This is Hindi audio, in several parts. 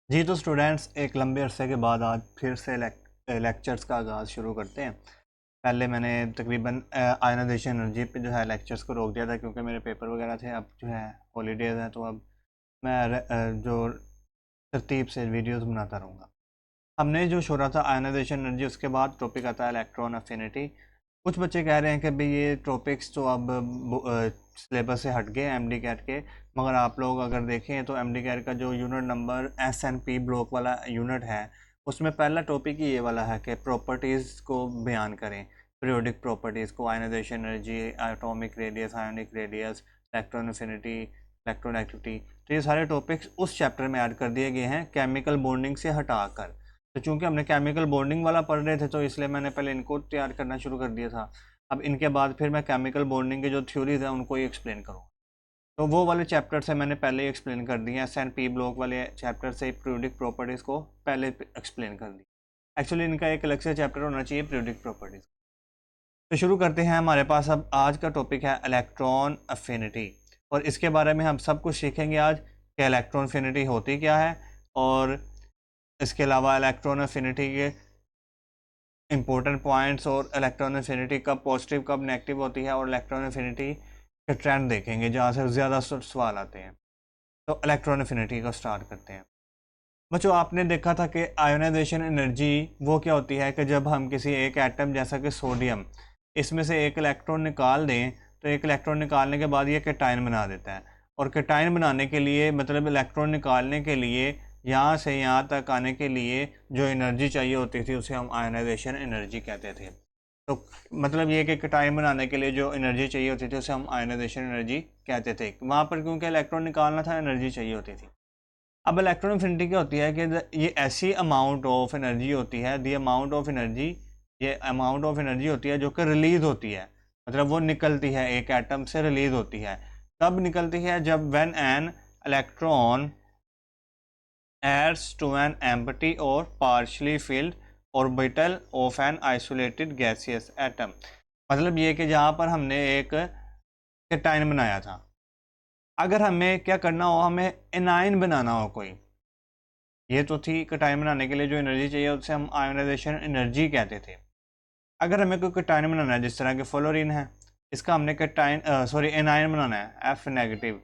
जी तो स्टूडेंट्स एक लंबे अरसे के बाद आज फिर से लेक्चर्स का आगाज़ शुरू करते हैं। पहले मैंने तकरीबन आयनाइजेशन एनर्जी पे जो है लेक्चर्स को रोक दिया था क्योंकि मेरे पेपर वगैरह थे। अब जो है हॉलीडेज़ हैं तो अब मैं जो तरतीब से वीडियोस बनाता रहूँगा। हमने जो छोड़ा था आयनाइजेशन एनर्जी, उसके बाद टॉपिक आता है इलेक्ट्रॉन अफिनिटी। कुछ बच्चे कह रहे हैं कि भाई ये टॉपिक्स तो अब सिलेबस से हट गए एमडी कैट के, मगर आप लोग अगर देखें तो एमडी कैट का जो यूनिट नंबर एसएनपी ब्लॉक वाला यूनिट है उसमें पहला टॉपिक ही ये वाला है कि प्रॉपर्टीज़ को बयान करें, पीरियोडिक प्रॉपर्टीज़ को, ionisation energy, atomic radius, ionic radius, electron affinity, electron activity. तो ये सारे टॉपिक्स उस चैप्टर में ऐड कर दिए गए हैं केमिकल बॉन्डिंग से हटाकर। तो चूंकि हमने केमिकल बॉन्डिंग वाला पढ़ रहे थे तो इसलिए मैंने पहले इनको तैयार करना शुरू कर दिया था। अब इनके बाद फिर मैं केमिकल बॉन्डिंग के जो थ्योरीज हैं उनको ही एक्सप्लेन करूँगा। तो वो वाले चैप्टर से मैंने पहले ही एक्सप्लेन कर दिए, एस एंड पी ब्लॉक वाले चैप्टर से पीरियोडिक प्रॉपर्टीज़ को पहले एक्सप्लेन कर दिया। एक्चुअली इनका एक अलग से चैप्टर होना चाहिए पीरियोडिक प्रॉपर्टीज़। तो शुरू करते हैं। हमारे पास अब आज का टॉपिक है इलेक्ट्रॉन अफिनिटी, और इसके बारे में हम सब कुछ सीखेंगे आज कि इलेक्ट्रॉन अफिनिटी होती क्या है, और इसके अलावा इलेक्ट्रॉन अफिनिटी के इंपॉर्टेंट पॉइंट्स, और इलेक्ट्रॉन अफिनिटी कब पॉजिटिव कब नेगेटिव होती है, और इलेक्ट्रॉन अफिनिटी के ट्रेंड देखेंगे जहाँ से ज़्यादा सवाल आते हैं। तो इलेक्ट्रॉन अफिनिटी को स्टार्ट करते हैं। बच्चों, आपने देखा था कि आयोनाइजेशन एनर्जी वो क्या होती है कि जब हम किसी एक एटम जैसा कि सोडियम, इसमें से एक इलेक्ट्रॉन निकाल दें तो एक इलेक्ट्रॉन निकालने के बाद ये कैटायन बना देता है, और कैटायन बनाने के लिए मतलब इलेक्ट्रॉन निकालने के लिए यहाँ से यहाँ तक आने के लिए जो एनर्जी चाहिए होती थी उसे हम आयोनाइजेशन एनर्जी कहते थे। तो मतलब ये कि कैटायन बनाने के लिए जो एनर्जी चाहिए होती थी उसे हम आयोनाइजेशन एनर्जी कहते थे। वहाँ पर क्योंकि इलेक्ट्रॉन निकालना था, एनर्जी चाहिए होती थी। अब इलेक्ट्रॉन अफिनिटी क्या होती है कि ये ऐसी अमाउंट ऑफ एनर्जी होती है, दी अमाउंट ऑफ एनर्जी, ये अमाउंट ऑफ एनर्जी होती है जो कि रिलीज होती है, मतलब वो निकलती है, एक एटम से रिलीज होती है। कब निकलती है? जब when an electron adds to an empty or partially filled orbital of an isolated gaseous atom। मतलब ये कि जहाँ पर हमने एक कैटायन बनाया था, अगर हमें क्या करना हो, हमें एनायन बनाना हो कोई, ये तो थी कैटायन बनाने के लिए जो एनर्जी चाहिए उसे हम आयोनाइजेशन एनर्जी कहते थे। अगर हमें कोई कैटायन बनाना है, जिस तरह के फ्लोरीन है, इसका हमने कैटायन एनायन बनाना है, एफ नेगेटिव।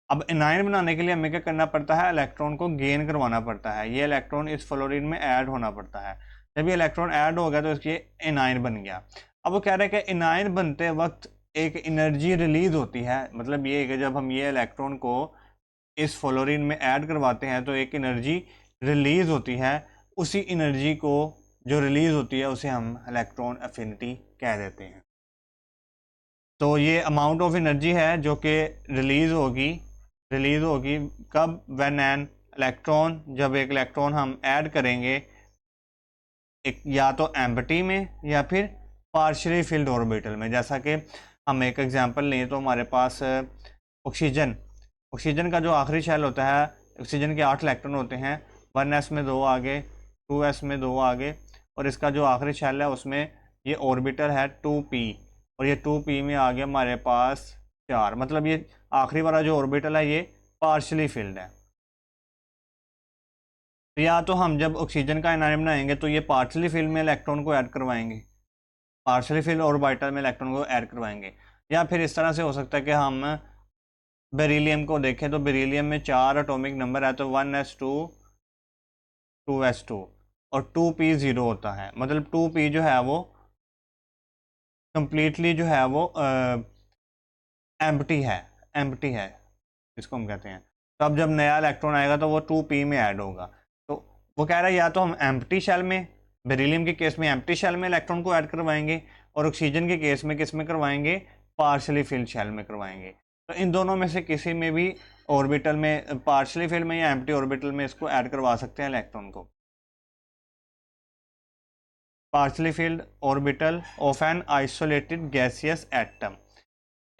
अब एनायन बनाने के लिए हमें क्या करना पड़ता है? इलेक्ट्रॉन को गेन करवाना पड़ता है, ये इलेक्ट्रॉन इस फ्लोरीन में ऐड होना पड़ता है। जब ये इलेक्ट्रॉन ऐड हो गया तो इसके एनायन बन गया। अब वो कह रहे हैं कि एनायन बनते वक्त एक एनर्जी रिलीज होती है, मतलब ये कि जब हम ये इलेक्ट्रॉन को इस फ्लोरीन में ऐड करवाते हैं तो एक एनर्जी रिलीज होती है। उसी एनर्जी को जो रिलीज होती है उसे हम इलेक्ट्रॉन अफिनिटी कह देते हैं। तो ये अमाउंट ऑफ एनर्जी है जो कि रिलीज होगी कब? व्हेन एन इलेक्ट्रॉन, जब एक इलेक्ट्रॉन हम ऐड करेंगे एक या तो एम्प्टी में या फिर पार्शियली फिल्ड ऑर्बिटल में। जैसा कि हम एक एग्जांपल लें तो हमारे पास ऑक्सीजन का जो आखिरी शेल होता है, ऑक्सीजन के 8 इलेक्ट्रॉन होते हैं, 1s में 2 आगे, 2s में 2 आगे, और इसका जो आखिरी शेल है उसमें ये ऑर्बिटल है 2p, और ये 2p में आगे हमारे पास 4, मतलब ये आखिरी वाला जो ऑर्बिटल है ये पार्शियली फिल्ड है। तो या तो हम जब ऑक्सीजन का एनायन बनाएंगे तो ये पार्शियली फिल्ड में इलेक्ट्रॉन को ऐड करवाएंगे, पार्शियली फिल्ड ऑर्बिटल में इलेक्ट्रॉन को ऐड करवाएंगे, या फिर इस तरह से हो सकता है कि हम बेरिलियम को देखें तो बेरिलियम में 4 एटॉमिक नंबर है, तो 1s2 2s2 और 2p 0 होता है, मतलब 2p जो है वो कंप्लीटली जो है वो एम्प्टी है, इसको हम कहते हैं। तो अब जब नया इलेक्ट्रॉन आएगा तो वो 2p में ऐड होगा। तो वो कह रहा है या तो हम एम्प्टी शेल में, बेरिलियम के केस में एम्प्टी शेल में इलेक्ट्रॉन को ऐड करवाएंगे, और ऑक्सीजन के केस में किस में करवाएंगे? पार्शियली फिल्ड शेल में करवाएंगे। तो इन दोनों में से किसी में भी ऑर्बिटल में, पार्शियली फिल्ड में या एम्प्टी ऑर्बिटल में इसको ऐड करवा सकते हैं इलेक्ट्रॉन को। Partially filled orbital of an isolated gaseous atom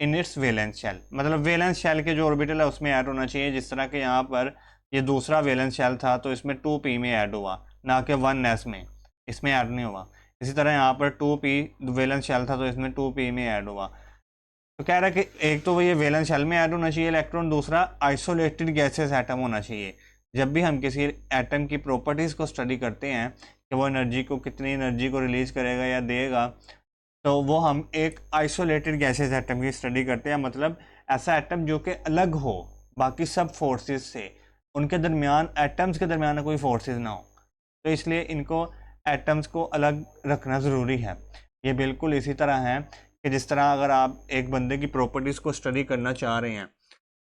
in its valence shell, मतलब वैलेंस शेल के जो ऑर्बिटल है उसमें ऐड होना चाहिए। जिस तरह के यहाँ पर ये दूसरा वैलेंस शेल था तो इसमें 2p में ऐड हुआ, ना कि 1s में, इसमें ऐड नहीं हुआ। इसी तरह यहाँ पर 2p वैलेंस शेल था तो इसमें 2p में ऐड हुआ। तो कह रहा है कि एक तो ये वैलेंस शेल में ऐड होना चाहिए इलेक्ट्रॉन, दूसरा आइसोलेटेड गैसेस एटम होना चाहिए जब भी हम किसी एटम की प्रॉपर्टीज़ को स्टडी करते हैं कि वो एनर्जी को कितनी एनर्जी को रिलीज़ करेगा या देगा, तो वो हम एक आइसोलेटेड गैसेस एटम की स्टडी करते हैं, मतलब ऐसा एटम जो कि अलग हो बाकी सब फोर्सेस से, उनके दरमियान एटम्स के दरमियान कोई फोर्सेस ना हो, तो इसलिए इनको एटम्स को अलग रखना ज़रूरी है। ये बिल्कुल इसी तरह है कि जिस तरह अगर आप एक बंदे की प्रॉपर्टीज़ को स्टडी करना चाह रहे हैं,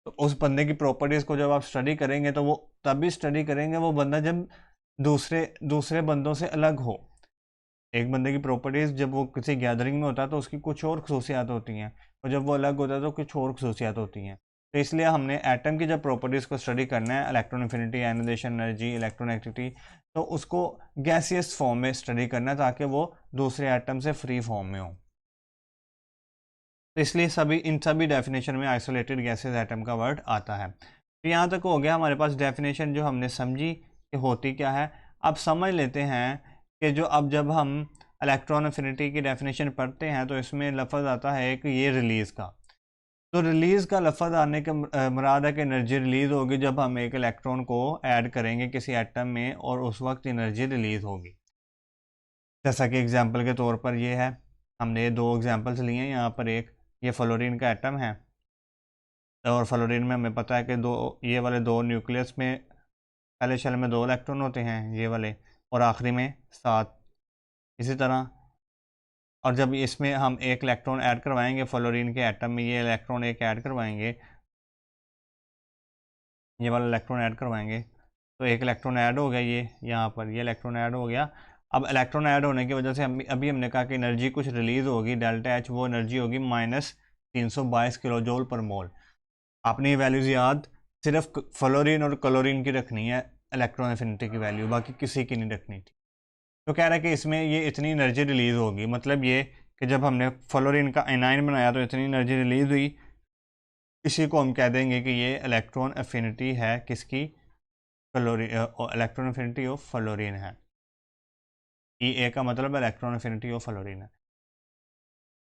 तो उस बंदे की प्रॉपर्टीज़ को जब आप स्टडी करेंगे तो वो तभी स्टडी करेंगे वो बंदा जब दूसरे दूसरे बंदों से अलग हो। एक बंदे की प्रॉपर्टीज़ जब वो किसी गैदरिंग में होता है तो उसकी कुछ और खसूसियात होती हैं, और जब वो अलग होता है तो कुछ और खसूसियात होती हैं। तो इसलिए हमने एटम की जब प्रॉपर्टीज़ को स्टडी करना है, electron affinity, ionisation energy, electron activity, तो उसको गैसियस फॉर्म में स्टडी करना है ताकि वो दूसरे एटम से फ्री फॉर्म में हो। तो इसलिए इन सभी डेफिनेशन में आइसोलेटेड गैसेस एटम का वर्ड आता है। तो यहाँ तक हो गया हमारे पास डेफिनेशन जो हमने समझी कि होती क्या है। अब समझ लेते हैं कि जब हम इलेक्ट्रॉन एफिनिटी की डेफिनेशन पढ़ते हैं तो इसमें लफ्ज़ आता है कि ये रिलीज़ का। तो रिलीज़ का लफ्ज़ आने के मुराद है कि एनर्जी रिलीज़ होगी जब हम एक इलेक्ट्रॉन को ऐड करेंगे किसी एटम में, और उस वक्त एनर्जी रिलीज़ होगी। जैसा कि एग्जांपल के तौर पर ये है, हमने दो एग्जांपल्स लिए हैं। यहाँ पर एक ये फ्लोरीन का एटम है, और फ्लोरीन में हमें पता है कि ये वाले दो न्यूक्लियस में पहले शेल में 2 इलेक्ट्रॉन होते हैं ये वाले, और आखिरी में 7। इसी तरह और जब इसमें हम एक इलेक्ट्रॉन ऐड करवाएंगे फ्लोरीन के एटम में, ये इलेक्ट्रॉन एक ऐड करवाएंगे, ये वाला इलेक्ट्रॉन ऐड करवाएंगे, तो एक इलेक्ट्रॉन ऐड हो गया, ये यहाँ पर ये इलेक्ट्रॉन ऐड हो गया। अब इलेक्ट्रॉन ऐड होने की वजह से अभी हमने कहा कि एनर्जी कुछ रिलीज़ होगी, डेल्टा एच, वो एनर्जी होगी -322 किलो जूल पर मोल। आपने ये वैल्यूज़ याद सिर्फ फ्लोरीन और क्लोरीन की रखनी है, इलेक्ट्रॉन एफिनिटी की वैल्यू, बाकी किसी की नहीं रखनी थी। तो कह रहा है कि इसमें ये इतनी एनर्जी रिलीज़ होगी, मतलब ये कि जब हमने फ्लोरीन का एनाइन बनाया तो इतनी एनर्जी रिलीज़ हुई। इसी को हम कह देंगे कि ये इलेक्ट्रॉन एफिनिटी है किसकी, fluorine, electron affinity of fluorine है। ई ए का मतलब इलेक्ट्रॉन एफिनिटी ऑफ फ्लोरीन है।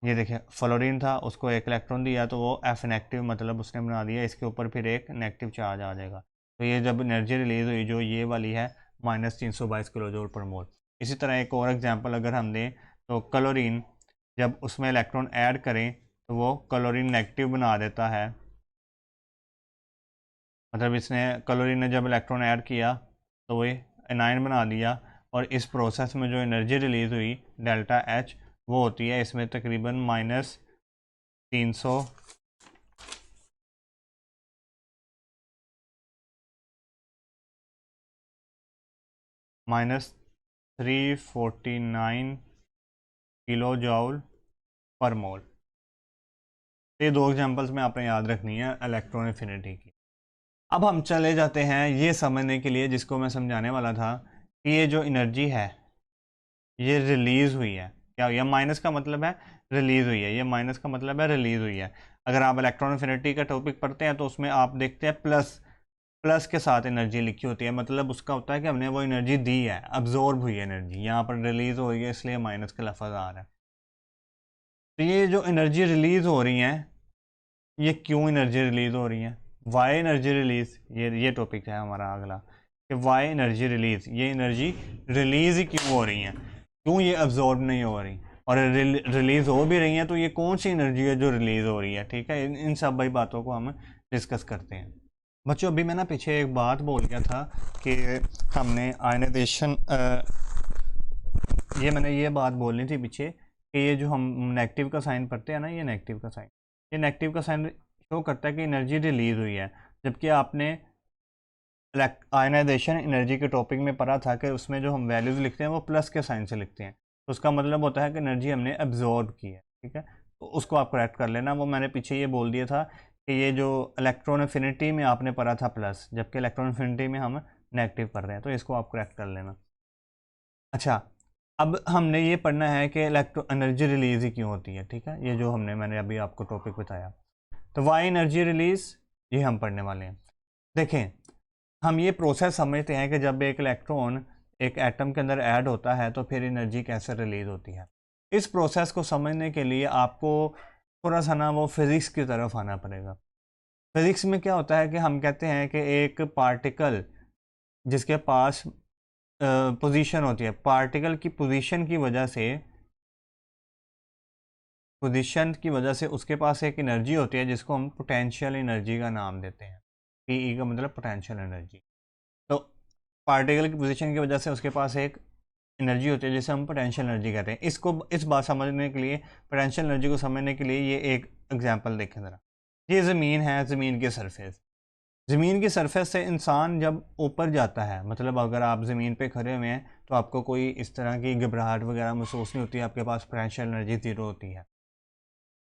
ये देखिए फ्लोरीन था, उसको एक इलेक्ट्रॉन दिया तो वो एफ नेगेटिव मतलब उसने बना दिया, इसके ऊपर फिर एक नेगेटिव चार्ज आ जाएगा। तो ये जब एनर्जी रिलीज हुई जो ये वाली है -322 किलो जूल पर मोल। इसी तरह एक और एग्जांपल अगर हम दें तो क्लोरीन, जब उसमें इलेक्ट्रॉन ऐड करें तो वो क्लोरीन नेगेटिव बना देता है, मतलब इसने क्लोरीन ने जब इलेक्ट्रॉन ऐड किया तो वो एनाइन बना दिया, और इस प्रोसेस में जो एनर्जी रिलीज़ हुई डेल्टा एच, वो होती है इसमें तकरीबन -300 -349 किलो जूल पर मोल। ये दो एग्जांपल्स में आपने याद रखनी है इलेक्ट्रॉन एफिनिटी की। अब हम चले जाते हैं ये समझने के लिए जिसको मैं समझाने वाला था कि ये जो एनर्जी है ये रिलीज़ हुई है, क्या हुई है, माइनस का मतलब है रिलीज़ हुई है, ये माइनस का मतलब है रिलीज़ हुई है। अगर आप इलेक्ट्रॉन एफिनिटी का टॉपिक पढ़ते हैं तो उसमें आप देखते हैं प्लस, प्लस के साथ एनर्जी लिखी होती है, मतलब उसका होता है कि हमने वो एनर्जी दी है, अब्जॉर्ब हुई है एनर्जी, यहाँ पर रिलीज़ हो रही है इसलिए माइनस का लफ्ज़ आ रहा है। तो ये जो एनर्जी रिलीज़ हो रही है, ये क्यों एनर्जी रिलीज़ हो रही है, वाई एनर्जी रिलीज़, ये टॉपिक है हमारा अगला कि वाई एनर्जी रिलीज़, ये एनर्जी रिलीज़ ही क्यों हो रही है, क्यों ये अब्जॉर्ब नहीं हो रही, और रिलीज़ हो भी रही हैं तो ये कौन सी एनर्जी है जो रिलीज़ हो रही है। ठीक है, इन सब भाई बातों को हम डिस्कस करते हैं। बच्चों अभी मैं ना पीछे एक बात बोल गया था कि हमने आयनाइजेशन, मैंने ये बात बोलनी थी पीछे कि ये जो हम नेगेटिव का साइन पढ़ते हैं ना, ये नेगेटिव का साइन, ये नेगेटिव का साइन शो करता है कि एनर्जी रिलीज़ हुई है, जबकि आपने आयनाइजेशन एनर्जी के टॉपिक में पढ़ा था कि उसमें जो हम वैल्यूज़ लिखते हैं वो प्लस के साइन से लिखते हैं, तो उसका मतलब होता है कि एनर्जी हमने एब्जॉर्ब की है। ठीक है, तो उसको आप करेक्ट कर लेना। वो मैंने पीछे ये बोल दिया था कि ये जो इलेक्ट्रॉन एफिनिटी में आपने पढ़ा था प्लस, जबकि इलेक्ट्रॉन एफिनिटी में हम नेगेटिव कर रहे हैं, तो इसको आप करेक्ट कर लेना। अच्छा, अब हमने ये पढ़ना है कि इलेक्ट्रो एनर्जी रिलीज़ ही क्यों होती है। ठीक है, ये जो मैंने अभी आपको टॉपिक बताया, तो वाई एनर्जी रिलीज़ ये हम पढ़ने वाले हैं। देखें, हम ये प्रोसेस समझते हैं कि जब एक इलेक्ट्रॉन एक एटम के अंदर ऐड होता है तो फिर एनर्जी कैसे रिलीज़ होती है। इस प्रोसेस को समझने के लिए आपको थोड़ा सा ना वो फिज़िक्स की तरफ आना पड़ेगा। फिज़िक्स में क्या होता है कि हम कहते हैं कि एक पार्टिकल जिसके पास पोजीशन होती है, पार्टिकल की पोजीशन की वजह से उसके पास एक एनर्जी होती है जिसको हम पोटेंशियल एनर्जी का नाम देते हैं। पीई का मतलब पोटेंशियल एनर्जी। तो पार्टिकल की पोजीशन की वजह से उसके पास एक एनर्जी होती है जिसे हम पोटेंशियल एनर्जी कहते हैं। इसको इस बात समझने के लिए, पोटेंशियल एनर्जी को समझने के लिए ये एक एग्जांपल देखें ज़रा। ये ज़मीन है, ज़मीन की सरफेस। ज़मीन की सरफेस से इंसान जब ऊपर जाता है, मतलब अगर आप ज़मीन पे खड़े हुए हैं तो आपको कोई इस तरह की घबराहट वगैरह महसूस नहीं होती, आपके पास पोटेंशियल एनर्जी ज़ीरो होती है।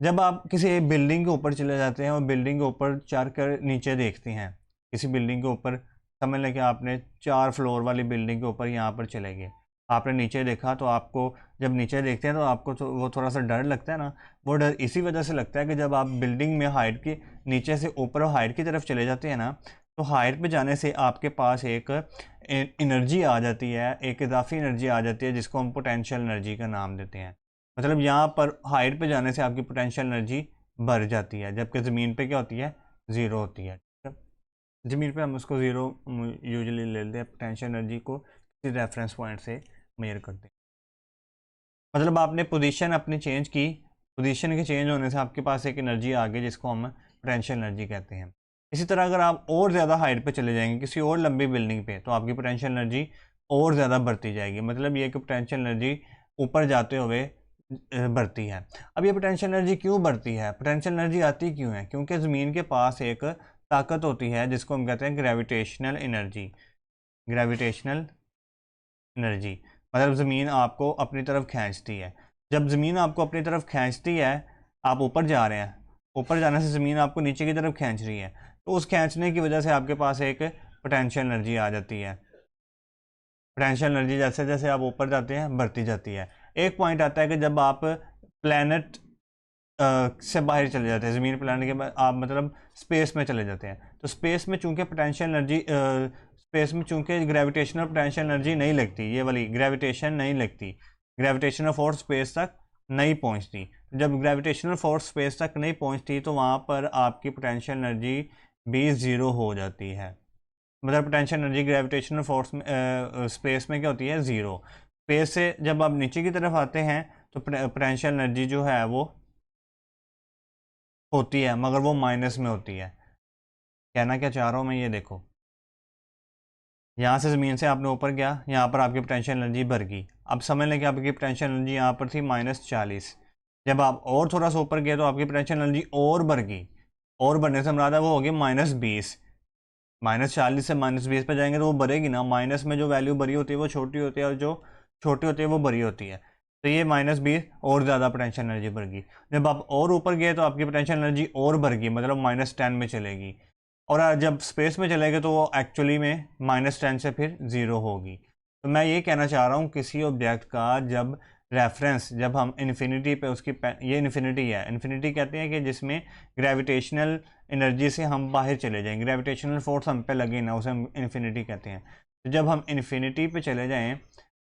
जब आप किसी बिल्डिंग के ऊपर चले जाते हैं और बिल्डिंग के ऊपर चढ़ कर नीचे देखते हैं, किसी बिल्डिंग के ऊपर, समझ लें कि आपने 4 फ्लोर वाली बिल्डिंग के ऊपर यहाँ पर चले गए, आपने नीचे देखा, तो आपको जब नीचे देखते हैं तो आपको तो वो थोड़ा सा डर लगता है ना। वो डर इसी वजह से लगता है कि जब आप बिल्डिंग में हाइट की नीचे से ऊपर हाइट की तरफ चले जाते हैं ना, तो हाइट पे जाने से आपके पास एक एनर्जी आ जाती है, एक इजाफी एनर्जी आ जाती है जिसको हम पोटेंशियल एनर्जी का नाम देते हैं। मतलब यहाँ पर हाइट पे जाने से आपकी पोटेंशियल एनर्जी बढ़ जाती है, जबकि ज़मीन पे क्या होती है, ज़ीरो होती है। ठीक है, ज़मीन पे हम उसको ज़ीरो यूजुअली ले लेते हैं, पोटेंशियल एनर्जी को किसी रेफरेंस पॉइंट से मेजर करते हैं। मतलब आपने पोजीशन अपनी चेंज की, पोजीशन के चेंज होने से आपके पास एक एनर्जी आ गई जिसको हम पोटेंशियल एनर्जी कहते हैं। इसी तरह अगर आप और ज़्यादा हाइट पे चले जाएंगे किसी और लंबी बिल्डिंग पे, तो आपकी पोटेंशियल एनर्जी और ज़्यादा बढ़ती जाएगी। मतलब ये कि पोटेंशियल एनर्जी ऊपर जाते हुए बढ़ती है। अब ये पोटेंशियल एनर्जी क्यों बढ़ती है, पोटेंशियल एनर्जी आती क्यों है? क्योंकि ज़मीन के पास एक ताकत होती है जिसको हम कहते हैं ग्रेविटेशनल एनर्जी। ग्रेविटेशनल एनर्जी मतलब ज़मीन आपको अपनी तरफ खींचती है। जब ज़मीन आपको अपनी तरफ खींचती है, आप ऊपर जा रहे हैं, ऊपर जाने से ज़मीन आपको नीचे की तरफ खींच रही है, तो उस खींचने की वजह से आपके पास एक पोटेंशियल एनर्जी आ जाती है। पोटेंशियल एनर्जी जैसे जैसे आप ऊपर जाते हैं बढ़ती जाती है। एक पॉइंट आता है कि जब आप प्लैनेट से बाहर चले जाते हैं, ज़मीन प्लैनेट के बाद आप मतलब स्पेस में चले जाते हैं, तो स्पेस में चूंकि पोटेंशियल एनर्जी स्पेस में चूंकि ग्रेविटेशनल पोटेंशियल एनर्जी नहीं लगती, ये वाली ग्रेविटेशन नहीं लगती, ग्रेविटेशनल फोर्स स्पेस तक नहीं पहुंचती। जब ग्रेविटेशनल फोर्स स्पेस तक नहीं पहुंचती तो वहाँ पर आपकी पोटेंशियल एनर्जी भी ज़ीरो हो जाती है। मतलब पोटेंशियल एनर्जी ग्रेविटेशनल फोर्स में स्पेस में क्या होती है, ज़ीरो। स्पेस से जब आप नीचे की तरफ आते हैं तो पोटेंशियल एनर्जी जो है वो होती है, मगर वो माइनस में होती है। कहना क्या चाह रहा हूँ मैं, ये देखो, यहाँ से ज़मीन से आपने ऊपर गया, यहाँ पर आपकी पोटेंशियल एनर्जी बढ़ गई। अब समझ लें कि आपकी पोटेंशियल एनर्जी यहाँ पर थी -40। जब आप और थोड़ा सा ऊपर गए तो आपकी पोटेंशियल एनर्जी और बढ़ गई, और बढ़ने से मुराद है वो हो गई -20। -40 से -20 पे जाएंगे तो वो बढ़ेगी ना, माइनस में जो वैल्यू बड़ी होती है वो छोटी होती है और जो छोटी होती है वो बड़ी होती है। तो ये -20 और ज़्यादा पोटेंशियल एनर्जी बढ़ गई। जब आप और ऊपर गए तो आपकी पोटेंशियल एनर्जी और बढ़ गई, मतलब -10 में चलेगी। और जब स्पेस में चले गए तो वो एक्चुअली में -10 से फिर ज़ीरो होगी। तो मैं ये कहना चाह रहा हूँ, किसी ऑब्जेक्ट का जब रेफरेंस, जब हम इन्फिनिटी पे उसकी ये इन्फिनिटी है, इन्फिनिटी कहते हैं कि जिसमें ग्रेविटेशनल एनर्जी से हम बाहर चले जाएं, ग्रेविटेशनल फोर्स हम पे लगे ना, उसे हम इन्फिनिटी कहते हैं। तो जब हम इन्फिनिटी पे चले जाएं,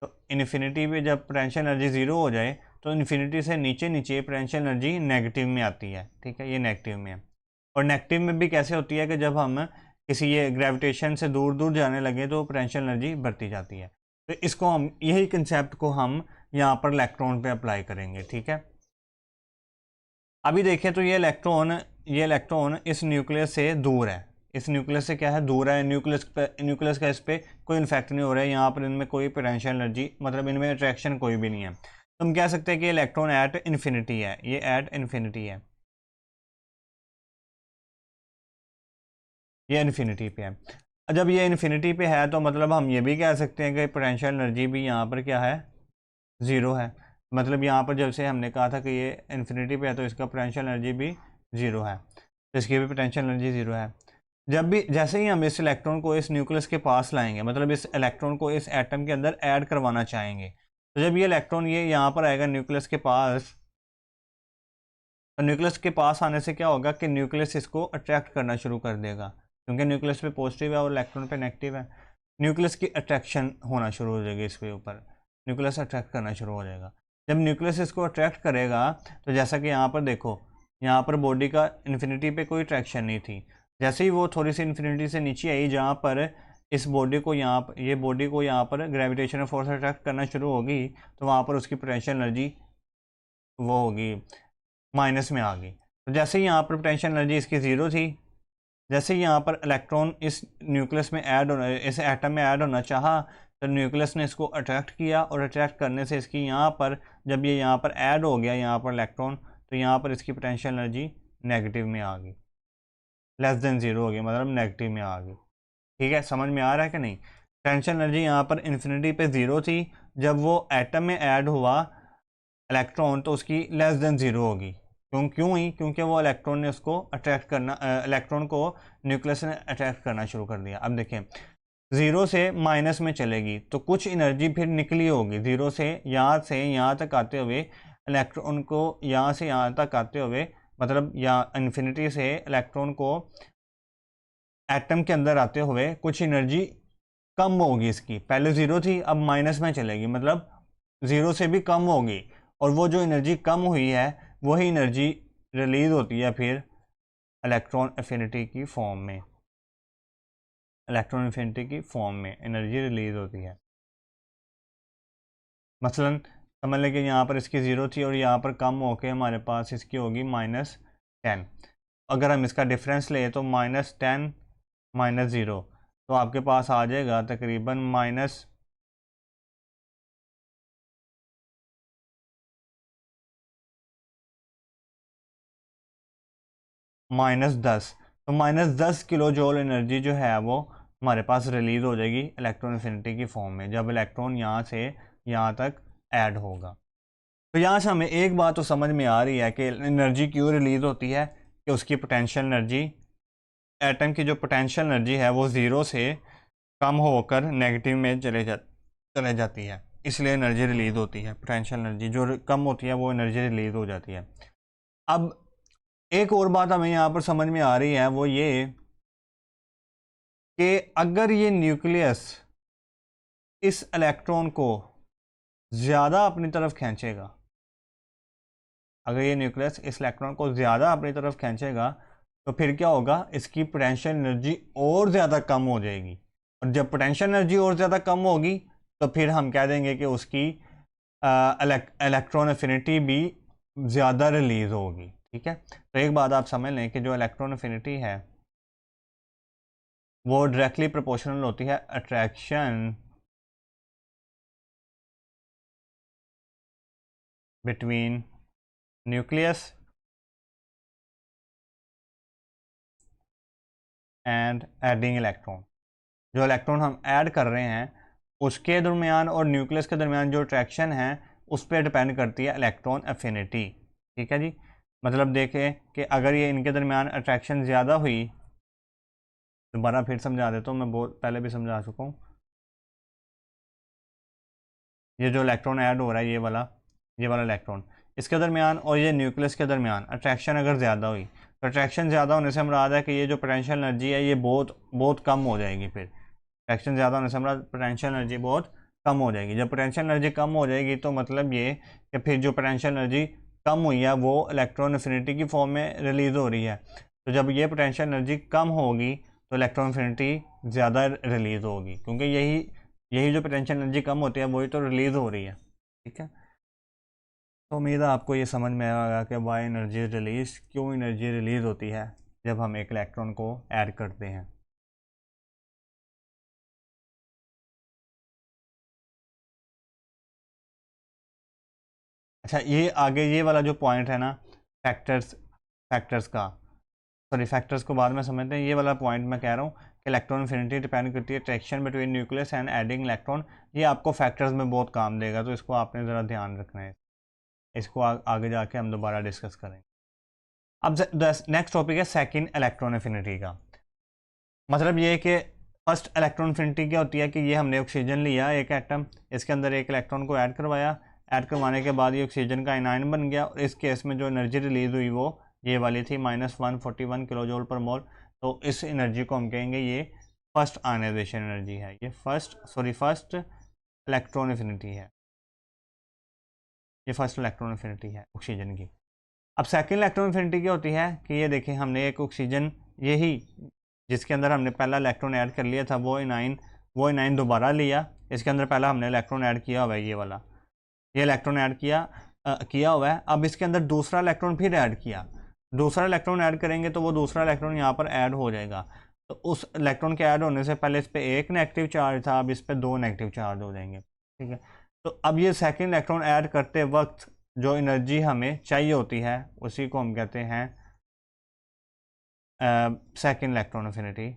तो इन्फिनिटी पे जब पोटेंशियल एनर्जी ज़ीरो हो जाए तो इन्फिनिटी से नीचे नीचे पोटेंशियल एनर्जी नेगेटिव में आती है। ठीक है, ये नेगेटिव में है। और नेगेटिव में भी कैसे होती है कि जब हम किसी ये ग्रेविटेशन से दूर दूर जाने लगे तो पोटेंशियल एनर्जी बढ़ती जाती है। तो इसको हम, यही कंसेप्ट को हम यहाँ पर इलेक्ट्रॉन पे अप्लाई करेंगे। ठीक है, अभी देखें तो ये इलेक्ट्रॉन इस न्यूक्लियस से दूर है, इस न्यूक्लियस से क्या है, दूर है। न्यूक्लियस का इस पर कोई इन्फेक्ट नहीं हो रहा है, यहाँ पर इनमें कोई पोटेंशियल एनर्जी, मतलब इनमें अट्रैक्शन कोई भी नहीं है। तो हम कह सकते हैं कि इलेक्ट्रॉन एट इन्फिनिटी है, ये एट इन्फिनिटी है, ये इन्फिनिटी पे है। जब ये इन्फिनिटी पे है तो मतलब हम ये भी कह सकते हैं कि पोटेंशियल एनर्जी भी यहाँ पर क्या है, ज़ीरो है। मतलब यहाँ पर जब से हमने कहा था कि ये इन्फिनिटी पे है तो इसका पोटेंशियल एनर्जी भी ज़ीरो है, तो इसकी भी पोटेंशियल एनर्जी ज़ीरो है। जब भी, जैसे ही हम इस इलेक्ट्रॉन को इस न्यूक्लियस के पास लाएंगे, मतलब इस इलेक्ट्रॉन को इस एटम के अंदर ऐड करवाना चाहेंगे, तो जब ये इलेक्ट्रॉन ये यहाँ पर आएगा न्यूक्लियस के पास, तो न्यूक्लियस के पास आने से क्या होगा कि न्यूक्लियस इसको अट्रैक्ट करना शुरू कर देगा, क्योंकि न्यूक्लियस पे पॉजिटिव है और इलेक्ट्रॉन पे नेगेटिव है। न्यूक्लियस की अट्रैक्शन होना शुरू हो जाएगी इसके ऊपर, न्यूक्लियस अट्रैक्ट करना शुरू हो जाएगा। जब न्यूक्लियस इसको अट्रैक्ट करेगा तो जैसा कि यहाँ पर देखो, यहाँ पर बॉडी का इन्फिनिटी पे कोई अट्रैक्शन नहीं थी, जैसे ही वो थोड़ी सी इन्फिनिटी से नीचे आई जहाँ पर इस बॉडी को यहाँ पर, ये बॉडी को यहाँ पर ग्रेविटेशनल फोर्स अट्रैक्ट करना शुरू होगी तो वहाँ पर उसकी पोटेंशियल एनर्जी वो होगी, माइनस में आ गई। तो जैसे ही यहाँ पर पोटेंशियल एनर्जी इसकी ज़ीरो थी, जैसे ही यहाँ पर इलेक्ट्रॉन इस न्यूक्लियस में ऐड होना, इस एटम में ऐड होना चाहा, तो न्यूक्लियस ने इसको अट्रैक्ट किया और अट्रैक्ट करने से इसकी यहाँ पर, जब ये यहाँ पर ऐड हो गया यहाँ पर इलेक्ट्रॉन, तो यहाँ पर इसकी पोटेंशियल एनर्जी नेगेटिव में आ गई, लेस देन ज़ीरो हो गई, मतलब नेगेटिव में आ गई। ठीक है, समझ में आ रहा है कि नहीं? पोटेंशियल एनर्जी यहाँ पर इन्फिनिटी पे ज़ीरो थी, जब वो एटम में ऐड हुआ इलेक्ट्रॉन तो उसकी लेस देन ज़ीरो होगी। क्यों ही? क्योंकि वो इलेक्ट्रॉन ने उसको अट्रैक्ट करना, इलेक्ट्रॉन को न्यूक्लियस ने अट्रैक्ट करना शुरू कर दिया। अब देखें, ज़ीरो से माइनस में चलेगी तो कुछ एनर्जी फिर निकली होगी, ज़ीरो से यहाँ तक आते हुए, इलेक्ट्रॉन को यहाँ से यहाँ तक आते हुए, मतलब यहाँ इन्फिनिटी से इलेक्ट्रॉन को एटम के अंदर आते हुए कुछ एनर्जी कम होगी इसकी, पहले ज़ीरो थी अब माइनस में चलेगी, मतलब ज़ीरो से भी कम होगी, और वो जो एनर्जी कम हुई है वही एनर्जी रिलीज़ होती है फिर इलेक्ट्रॉन एफिनिटी की फॉर्म में, इलेक्ट्रॉन एफिनिटी की फॉर्म में एनर्जी रिलीज़ होती है। मसलन समझ लें कि यहाँ पर इसकी ज़ीरो थी और यहाँ पर कम होके हमारे पास इसकी होगी -10। अगर हम इसका डिफरेंस लें तो -10 -0, तो आपके पास आ जाएगा तकरीबन -10। तो -10 किलो जूल एनर्जी जो है वो हमारे पास रिलीज़ हो जाएगी इलेक्ट्रॉन एफिनिटी की फॉर्म में, जब इलेक्ट्रॉन यहाँ से यहाँ तक ऐड होगा। तो यहाँ से हमें एक बात तो समझ में आ रही है कि एनर्जी क्यों रिलीज़ होती है, कि उसकी पोटेंशियल एनर्जी, एटम की जो पोटेंशियल एनर्जी है वो ज़ीरो से कम होकर नेगेटिव में चले जाती है, इसलिए एनर्जी रिलीज़ होती है। पोटेंशियल एनर्जी जो कम होती है वो एनर्जी रिलीज़ हो जाती है। अब एक और बात हमें यहाँ पर समझ में आ रही है, वो ये कि अगर ये न्यूक्लियस इस इलेक्ट्रॉन को ज़्यादा अपनी तरफ खींचेगा, अगर ये न्यूक्लियस इस इलेक्ट्रॉन को ज़्यादा अपनी तरफ खींचेगा तो फिर क्या होगा, इसकी पोटेंशियल एनर्जी और ज़्यादा कम हो जाएगी, और जब पोटेंशियल एनर्जी और ज़्यादा कम होगी तो फिर हम कह देंगे कि उसकी इलेक्ट्रॉन एफिनिटी भी ज़्यादा रिलीज़ होगी। ठीक है, तो एक बात आप समझ लें कि जो इलेक्ट्रॉन एफिनिटी है वो डायरेक्टली प्रोपोर्शनल होती है attraction between nucleus and adding electron. जो इलेक्ट्रॉन हम ऐड कर रहे हैं उसके दरमियान और न्यूक्लियस के दरमियान जो अट्रैक्शन है उस पर डिपेंड करती है इलेक्ट्रॉन एफिनिटी। ठीक है जी, मतलब देखें कि अगर ये इनके दरमियान अट्रैक्शन ज़्यादा हुई, दोबारा फिर समझा देता हूँ, मैं बहुत पहले भी समझा चुका हूँ। ये जो इलेक्ट्रॉन ऐड हो रहा है ये वाला इलेक्ट्रॉन, इसके दरमियान और ये न्यूक्लियस के दरमियान अट्रैक्शन अगर ज़्यादा हुई, तो अट्रैक्शन ज़्यादा होने से मुराद है कि ये जो पोटेंशियल एनर्जी है ये बहुत कम हो जाएगी। फिर अट्रैक्शन ज़्यादा होने से मुराद पोटेंशियल एनर्जी बहुत कम हो जाएगी। जब पोटेंशियल एनर्जी कम हो जाएगी तो मतलब ये कि फिर जो पोटेंशियल एनर्जी कम हुई है वो इलेक्ट्रॉन एफिनिटी की फॉर्म में रिलीज़ हो रही है। तो जब ये पोटेंशियल एनर्जी कम होगी तो इलेक्ट्रॉन एफिनिटी ज़्यादा रिलीज़ होगी, क्योंकि यही जो पोटेंशियल एनर्जी कम होती है वही तो रिलीज़ हो रही है। ठीक है, तो उम्मीद है आपको ये समझ में आएगा कि वाई एनर्जी रिलीज़, क्यों एनर्जी रिलीज़ होती है जब हम एक इलेक्ट्रॉन को ऐड करते हैं। अच्छा, ये आगे ये वाला जो पॉइंट है ना, फैक्टर्स का, सॉरी फैक्टर्स को बाद में समझते हैं। ये वाला पॉइंट मैं कह रहा हूँ कि इलेक्ट्रॉन एफिनिटी डिपेंड करती है attraction between nucleus and adding electron. ये आपको फैक्टर्स में बहुत काम देगा, तो इसको आपने ज़रा ध्यान रखना है। इसको आगे जाके हम दोबारा डिस्कस करेंगे। अब नेक्स्ट टॉपिक है सेकंड इलेक्ट्रॉन एफिनिटी का। मतलब ये कि फर्स्ट इलेक्ट्रॉन एफिनिटी क्या होती है कि ये हमने ऑक्सीजन लिया एक एटम, इसके अंदर एक इलेक्ट्रॉन को ऐड करवाया, ऐड करवाने के बाद ये ऑक्सीजन का आयनाइन बन गया, और इस केस में जो एनर्जी रिलीज़ हुई वो ये वाली थी -141 किलो जूल पर मोल। तो इस एनर्जी को हम कहेंगे ये फर्स्ट आयनाइजेशन एनर्जी है, ये फर्स्ट इलेक्ट्रॉन एफिनिटी है, ये फर्स्ट इलेक्ट्रॉन एफिनिटी है ऑक्सीजन की। अब सेकंड इलेक्ट्रॉन एफिनिटी क्या होती है कि ये देखें, हमने एक ऑक्सीजन, यही जिसके अंदर हमने पहला इलेक्ट्रॉन ऐड कर लिया था, वो एनाइन दोबारा लिया, इसके अंदर पहला हमने इलेक्ट्रॉन ऐड किया हुआ है, ये वाला, ये इलेक्ट्रॉन ऐड किया हुआ है। अब इसके अंदर दूसरा इलेक्ट्रॉन फिर ऐड किया, दूसरा इलेक्ट्रॉन ऐड करेंगे तो वो दूसरा इलेक्ट्रॉन यहाँ पर ऐड हो जाएगा। तो उस इलेक्ट्रॉन के ऐड होने से पहले इस पर एक नेगेटिव चार्ज था, अब इस पर दो नेगेटिव चार्ज हो जाएंगे, ठीक है। तो अब ये सेकंड इलेक्ट्रॉन ऐड करते वक्त जो एनर्जी हमें चाहिए होती है उसी को हम कहते हैं second electron affinity,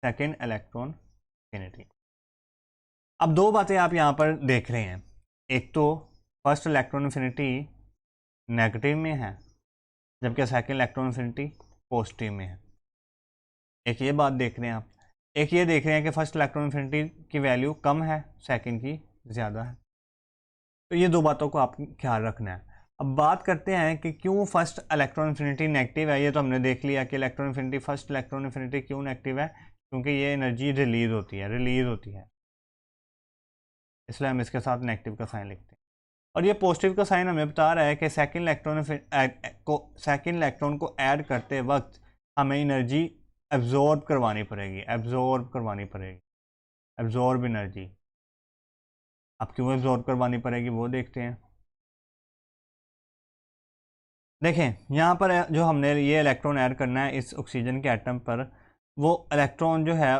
second electron affinity. अब दो बातें आप यहाँ पर देख रहे हैं, एक तो फर्स्ट इलेक्ट्रॉन अफिनिटी नेगेटिव में है जबकि सेकंड इलेक्ट्रॉन अफिनिटी पॉजिटिव में है। एक ये बात देख रहे हैं आप, एक ये देख रहे हैं कि फर्स्ट इलेक्ट्रॉन अफिनिटी की वैल्यू कम है, सेकंड की ज़्यादा है। तो ये दो बातों को आपको ख्याल रखना है। अब बात करते हैं कि क्यों फर्स्ट इलेक्ट्रॉन अफिनिटी नेगेटिव है। ये तो हमने देख लिया कि electron affinity first electron affinity क्यों नेगेटिव है, क्योंकि ये एनर्जी रिलीज होती है, इसलिए हम इसके साथ नेगेटिव का साइन लिखते हैं। और ये पॉजिटिव का साइन हमें बता रहा है कि सेकंड इलेक्ट्रॉन को ऐड करते वक्त हमें एनर्जी एब्जॉर्ब करवानी पड़ेगी, एब्जॉर्ब एनर्जी। अब क्यों एब्जॉर्ब करवानी पड़ेगी वो देखते हैं। देखें यहाँ पर जो हमने ये इलेक्ट्रॉन ऐड करना है इस ऑक्सीजन के एटम पर, वो इलेक्ट्रॉन जो है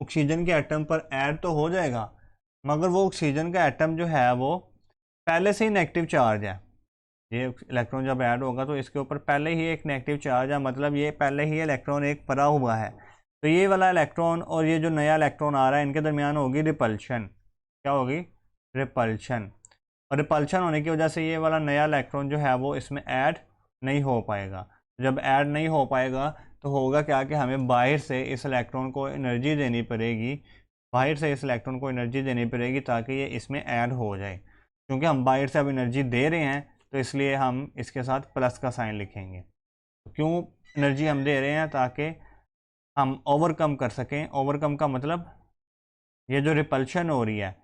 ऑक्सीजन के एटम पर ऐड तो हो जाएगा, मगर वो ऑक्सीजन का एटम जो है वो पहले से ही नेगेटिव चार्ज है। ये इलेक्ट्रॉन जब ऐड होगा तो इसके ऊपर पहले ही एक नेगेटिव चार्ज है, मतलब ये पहले ही इलेक्ट्रॉन एक पड़ा हुआ है। तो ये वाला इलेक्ट्रॉन और ये जो नया इलेक्ट्रॉन आ रहा है इनके दरमियान होगी रिपल्शन। क्या होगी? रिपल्शन। और रिपल्शन होने की वजह से ये वाला नया इलेक्ट्रॉन जो है वो इसमें ऐड नहीं हो पाएगा। जब ऐड नहीं हो पाएगा तो होगा क्या कि हमें बाहर से इस इलेक्ट्रॉन को एनर्जी देनी पड़ेगी, ताकि ये इसमें ऐड हो जाए। क्योंकि हम बाहर से अब एनर्जी दे रहे हैं तो इसलिए हम इसके साथ प्लस का साइन लिखेंगे। तो क्यों एनर्जी हम दे रहे हैं? ताकि हम ओवरकम कर सकें। ओवरकम का मतलब ये जो रिपल्शन हो रही है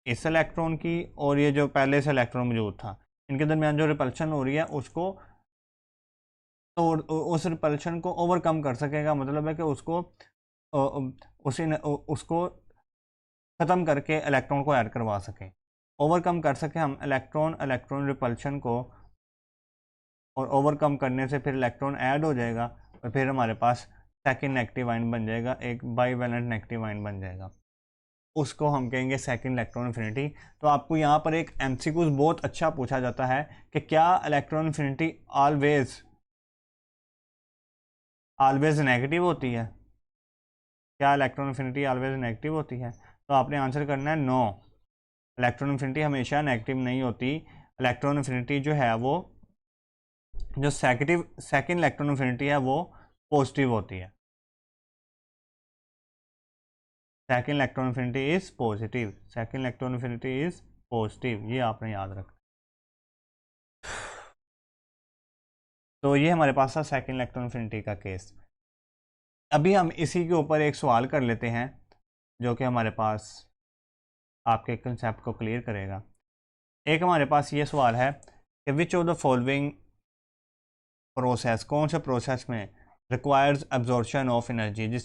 इस इलेक्ट्रॉन की और ये जो पहले से इलेक्ट्रॉन मौजूद था इनके दरमियान जो रिपल्शन हो रही है उसको, तो उस रिपल्शन को ओवरकम कर सकेगा, मतलब है कि उसको ख़त्म करके इलेक्ट्रॉन को ऐड करवा सकें, ओवरकम कर सके हम इलेक्ट्रॉन रिपल्शन को। और ओवरकम करने से फिर इलेक्ट्रॉन ऐड हो जाएगा और फिर हमारे पास सेकंड नेगेटिव आयन बन जाएगा, एक बाईवैलेंट नेगेटिव आयन बन जाएगा, उसको हम कहेंगे सेकंड इलेक्ट्रॉन अफिनिटी। तो आपको यहाँ पर एक एमसीक्यूज बहुत अच्छा पूछा जाता है कि क्या इलेक्ट्रॉन अफिनिटी ऑलवेज नेगेटिव होती है? क्या इलेक्ट्रॉन अफिनिटी ऑलवेज नेगेटिव होती है? तो आपने आंसर करना है नो, इलेक्ट्रॉन अफिनिटी हमेशा नेगेटिव नहीं होती। इलेक्ट्रॉन अफिनिटी जो है वो जो सेकंड इलेक्ट्रॉन अफिनिटी है वो पॉजिटिव होती है। Second electron affinity is positive, ये आपने याद रखना। तो ये हमारे पास था सेकंड इलेक्ट्रॉन अफिनिटी का केस। अभी हम इसी के ऊपर एक सवाल कर लेते हैं जो कि हमारे पास आपके कंसेप्ट को क्लियर करेगा। एक हमारे पास ये सवाल है कि विच ऑफ द फॉलोइंग प्रोसेस, कौन से प्रोसेस में रिक्वायर्स एब्जॉर्प्शन ऑफ एनर्जी,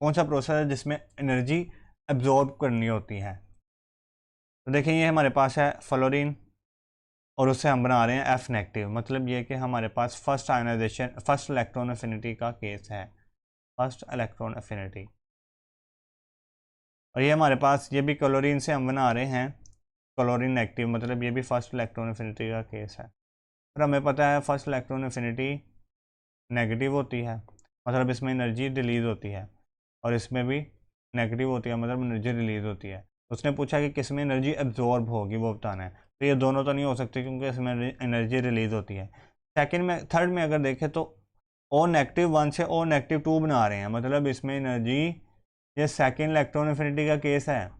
कौन सा प्रोसेस है जिसमें एनर्जी एब्जॉर्ब करनी होती है। तो देखिए ये हमारे पास है फ्लोरीन और उससे हम बना रहे हैं F नेगेटिव, मतलब ये कि हमारे पास फर्स्ट इलेक्ट्रॉन अफिनिटी का केस है, फर्स्ट इलेक्ट्रॉन अफिनिटी। और ये हमारे पास ये भी क्लोरीन से हम बना रहे हैं क्लोरीन नेगेटिव, मतलब ये भी फर्स्ट इलेक्ट्रॉन अफिनिटी का केस है। और हमें पता है फर्स्ट इलेक्ट्रॉन अफिनिटी नेगेटिव होती है, मतलब इसमें एनर्जी रिलीज़ होती है, और इसमें भी नेगेटिव होती है, मतलब एनर्जी रिलीज़ होती है। उसने पूछा कि किस में एनर्जी एब्जॉर्ब होगी वो बताना है, तो ये दोनों तो नहीं हो सकते क्योंकि इसमें एनर्जी रिलीज़ होती है। थर्ड में अगर देखें तो O-1 से O-2 बना रहे हैं, मतलब इसमें एनर्जी, ये सेकेंड इलेक्ट्रॉन अफिनिटी का केस है,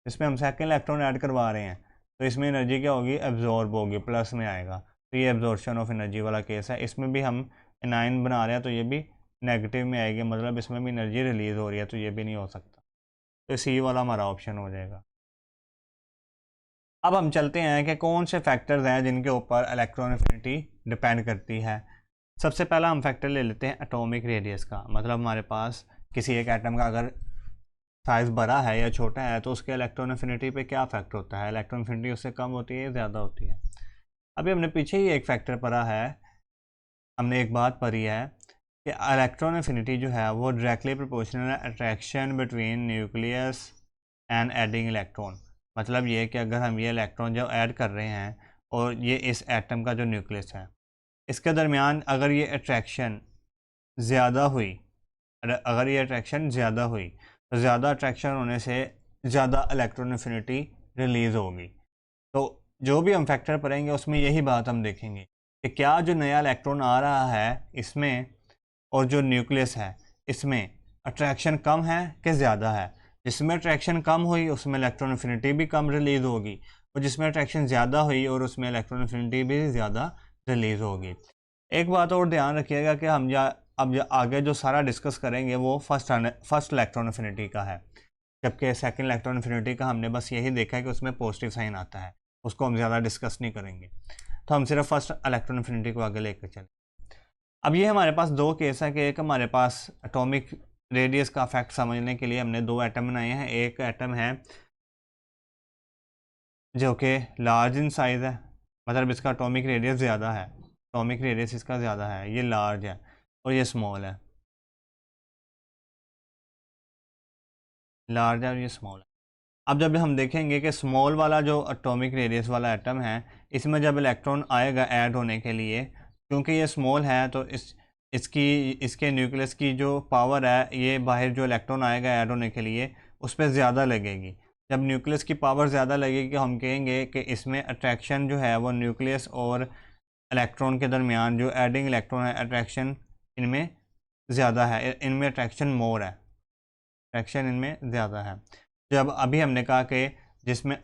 इसमें हम सेकेंड इलेक्ट्रॉन ऐड करवा रहे हैं, तो इसमें एनर्जी क्या होगी? एब्जॉर्ब होगी, प्लस में आएगा। तो ये एब्जॉर्प्शन ऑफ एनर्जी वाला केस है। इसमें भी हम एनाइन बना रहे हैं तो ये भी नेगेटिव में आएगी, मतलब इसमें भी एनर्जी रिलीज़ हो रही है, तो ये भी नहीं हो सकता। तो सी वाला हमारा ऑप्शन हो जाएगा। अब हम चलते हैं कि कौन से फैक्टर्स हैं जिनके ऊपर इलेक्ट्रॉन अफिनिटी डिपेंड करती है सबसे पहला हम फैक्टर ले लेते हैं एटॉमिक रेडियस का, मतलब हमारे पास किसी एक एटम का अगर साइज़ बड़ा है या छोटा है तो उसके इलेक्ट्रॉन एफिनिटी पे क्या इफेक्ट होता है, इलेक्ट्रॉन एफिनिटी उससे कम होती है या ज़्यादा होती है। अभी हमने पीछे ही एक फैक्टर पढ़ा है, हमने एक बात पढ़ी है कि इलेक्ट्रॉन एफिनिटी जो है वो डायरेक्टली प्रोपोर्शनल है attraction between nucleus and adding electron. मतलब ये कि अगर हम ये इलेक्ट्रॉन जो ऐड कर रहे हैं और ये इस एटम का जो न्यूक्लियस है इसके दरमियान अगर ये अट्रैक्शन ज़्यादा हुई, अगर ये अट्रैक्शन ज़्यादा हुई तो ज़्यादा अट्रैक्शन होने से ज़्यादा इलेक्ट्रॉन एफिनिटी रिलीज़ होगी। तो जो भी हम फैक्टर पढ़ेंगे उसमें यही बात हम देखेंगे कि क्या जो नया इलेक्ट्रॉन आ रहा है इसमें और जो न्यूक्लियस है इसमें अट्रैक्शन कम है कि ज़्यादा है। जिसमें अट्रैक्शन कम हुई उसमें इलेक्ट्रॉन एफिनिटी भी कम रिलीज़ होगी, और जिसमें अट्रैक्शन ज़्यादा हुई और उसमें इलेक्ट्रॉन एफिनिटी भी ज़्यादा रिलीज़ होगी। एक बात और ध्यान रखिएगा कि हम अब आगे जो सारा डिस्कस करेंगे वो फर्स्ट इलेक्ट्रॉन एफिनिटी का है, जबकि सेकंड इलेक्ट्रॉन एफिनिटी का हमने बस यही देखा है कि उसमें पॉजिटिव साइन आता है, उसको हम ज़्यादा डिस्कस नहीं करेंगे। तो हम सिर्फ फर्स्ट इलेक्ट्रॉन एफिनिटी को आगे लेकर चलें। अब ये हमारे पास दो केस है कि एक हमारे पास एटॉमिक रेडियस का फैक्ट समझने के लिए हमने दो एटम बनाए हैं। एक एटम है जो कि लार्ज इन साइज़ है, मतलब इसका एटॉमिक रेडियस ज़्यादा है, एटॉमिक रेडियस इसका ज़्यादा है, ये लार्ज है, और ये स्मॉल है, लार्ज है और ये स्मॉल है। अब जब हम देखेंगे कि स्मॉल वाला जो एटॉमिक रेडियस वाला एटम है इसमें जब इलेक्ट्रॉन आएगा ऐड होने के लिए, क्योंकि ये स्मॉल है तो इसके न्यूक्लियस की जो पावर है ये बाहर जो इलेक्ट्रॉन आएगा ऐड होने के लिए उस पर ज़्यादा लगेगी। जब न्यूक्लियस की पावर ज़्यादा लगेगी हम कहेंगे कि इसमें अट्रैक्शन जो है वो न्यूक्लियस और इलेक्ट्रॉन के दरमियान जो एडिंग इलेक्ट्रॉन है अट्रैक्शन इनमें ज़्यादा है, इनमें अट्रैक्शन मोर है, अट्रैक्शन इनमें ज़्यादा है। जब अभी हमने कहा कि जिसमें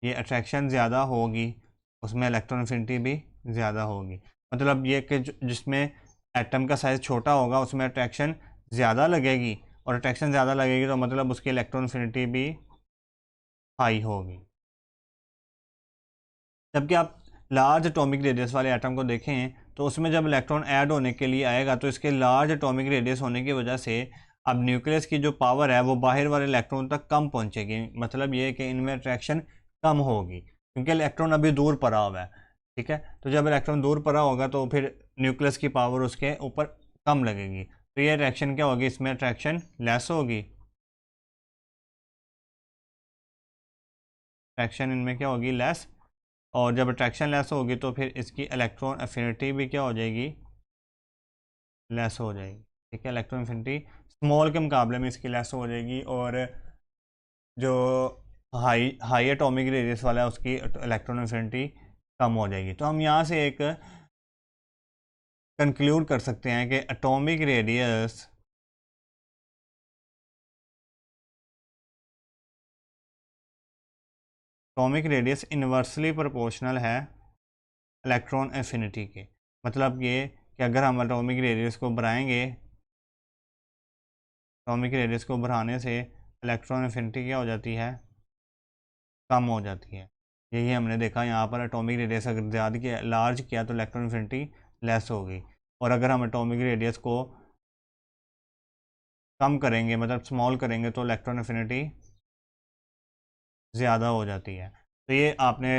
ये अट्रैक्शन ज़्यादा होगी उसमें इलेक्ट्रॉन एफिनिटी भी ज़्यादा होगी। मतलब ये कि जिसमें एटम का साइज़ छोटा होगा उसमें अट्रैक्शन ज़्यादा लगेगी, और अट्रैक्शन ज़्यादा लगेगी तो मतलब उसकी इलेक्ट्रॉन एफिनिटी भी हाई होगी। जबकि आप लार्ज एटॉमिक रेडियस वाले एटम को देखें तो उसमें जब इलेक्ट्रॉन ऐड होने के लिए आएगा तो इसके लार्ज एटॉमिक रेडियस होने की वजह से अब न्यूक्लियस की जो पावर है वो बाहर वाले इलेक्ट्रॉन तक कम पहुंचेगी। मतलब ये है कि इनमें अट्रैक्शन कम होगी क्योंकि इलेक्ट्रॉन अभी दूर पड़ा हुआ है। ठीक है, तो जब इलेक्ट्रॉन दूर पड़ा होगा तो फिर न्यूक्लियस की पावर उसके ऊपर कम लगेगी, तो ये अट्रैक्शन क्या होगी, इसमें अट्रैक्शन लेस होगी, अट्रैक्शन इनमें क्या होगी, लेस। और जब अट्रैक्शन लेस होगी तो फिर इसकी इलेक्ट्रॉन एफिनिटी भी क्या हो जाएगी, लेस हो जाएगी। ठीक है, इलेक्ट्रॉन एफिनिटी स्मॉल के मुकाबले में इसकी लेस हो जाएगी, और जो हाई हाई एटॉमिक रेडियस वाला है उसकी इलेक्ट्रॉन एफिनिटी कम हो जाएगी। तो हम यहाँ से एक कंक्लूड कर सकते हैं कि एटॉमिक रेडियस इन्वर्सली प्रोपोर्शनल है इलेक्ट्रॉन एफिनिटी के। मतलब ये कि अगर हम एटॉमिक रेडियस को बढ़ाएंगे, एटॉमिक रेडियस को बढ़ाने से इलेक्ट्रॉन एफिनिटी क्या हो जाती है, कम हो जाती है। यही हमने देखा यहाँ पर, एटॉमिक रेडियस अगर ज़्यादा किया लार्ज किया तो इलेक्ट्रॉन एफिनिटी लेस होगी, और अगर हम एटॉमिक रेडियस को कम करेंगे मतलब स्मॉल करेंगे तो इलेक्ट्रॉन एफिनिटी ज़्यादा हो जाती है। तो ये आपने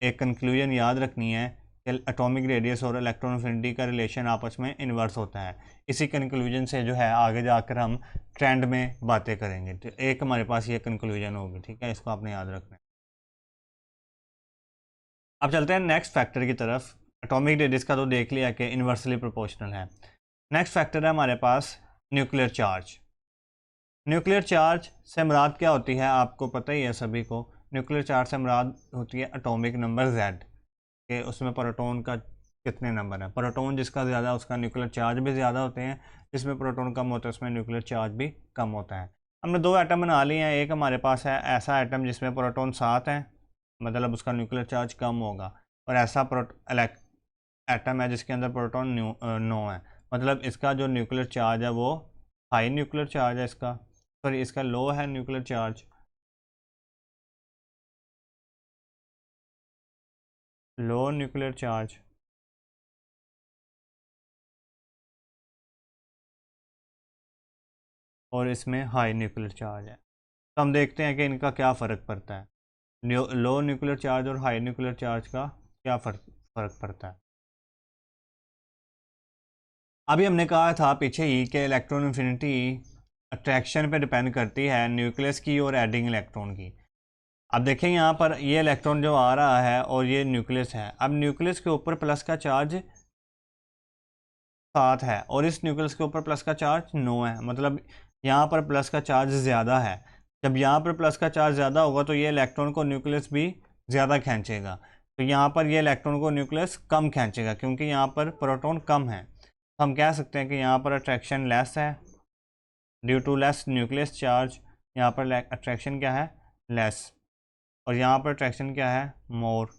एक कंक्लूजन याद रखनी है कि एटॉमिक रेडियस और इलेक्ट्रॉन एफिनिटी का रिलेशन आपस में इन्वर्स होता है। इसी कंक्लूजन से जो है आगे जाकर हम ट्रेंड में बातें करेंगे। तो एक हमारे पास ये कंक्लूजन होगी, ठीक है, इसको आपने याद रखना है। अब चलते हैं नेक्स्ट फैक्टर की तरफ। एटॉमिक रेडियस का तो देख लिया कि इन्वर्सली प्रोपोर्शनल है। नेक्स्ट फैक्टर है हमारे पास न्यूक्लियर चार्ज। न्यूक्लियर चार्ज से मुराद क्या होती है, आपको पता ही है सभी को। न्यूक्लियर चार्ज से मुराद होती है एटॉमिक नंबर Z, कि उसमें प्रोटॉन का कितने नंबर है। प्रोटॉन जिसका ज़्यादा उसका न्यूक्लियर चार्ज भी ज़्यादा होते हैं, जिसमें प्रोटॉन कम होता है उसमें न्यूक्लियर चार्ज भी कम होता है। हमने दो एटम बना लिए हैं। एक हमारे पास है ऐसा एटम जिसमें प्रोटॉन 7 है, मतलब उसका न्यूक्लियर चार्ज कम होगा, और ऐसा एटम है जिसके अंदर प्रोटॉन 9 है, मतलब इसका जो न्यूक्लियर चार्ज है वो हाई न्यूक्लियर चार्ज है, इसका सॉरी इसका लो है न्यूक्लियर चार्ज, लो न्यूक्लियर चार्ज। और इसमें हाई न्यूक्लियर चार्ज है। तो हम देखते हैं कि इनका क्या फ़र्क पड़ता है, लो न्यूक्लियर चार्ज और हाई न्यूक्लियर चार्ज का क्या फ़र्क पड़ता है। अभी हमने कहा था पीछे ही कि इलेक्ट्रॉन एफिनिटी अट्रैक्शन पे डिपेंड करती है न्यूक्लियस की और एडिंग इलेक्ट्रॉन की। अब देखें यहाँ पर ये इलेक्ट्रॉन जो आ रहा है और ये न्यूक्लियस है। अब न्यूक्लियस के ऊपर प्लस का चार्ज 7 है और इस न्यूक्लियस के ऊपर प्लस का चार्ज 9 है, मतलब यहाँ पर प्लस का चार्ज ज़्यादा है। जब यहाँ पर प्लस का चार्ज ज़्यादा होगा तो ये इलेक्ट्रॉन को न्यूक्लियस भी ज़्यादा खींचेगा। तो यहाँ पर ये इलेक्ट्रॉन को न्यूक्लियस कम खींचेगा क्योंकि यहाँ पर प्रोटॉन कम है। तो हम कह सकते हैं कि यहाँ पर अट्रैक्शन लेस है due to less nucleus charge. यहाँ पर अट्रैक्शन क्या है, लेस, और यहाँ पर अट्रैक्शन क्या है, more,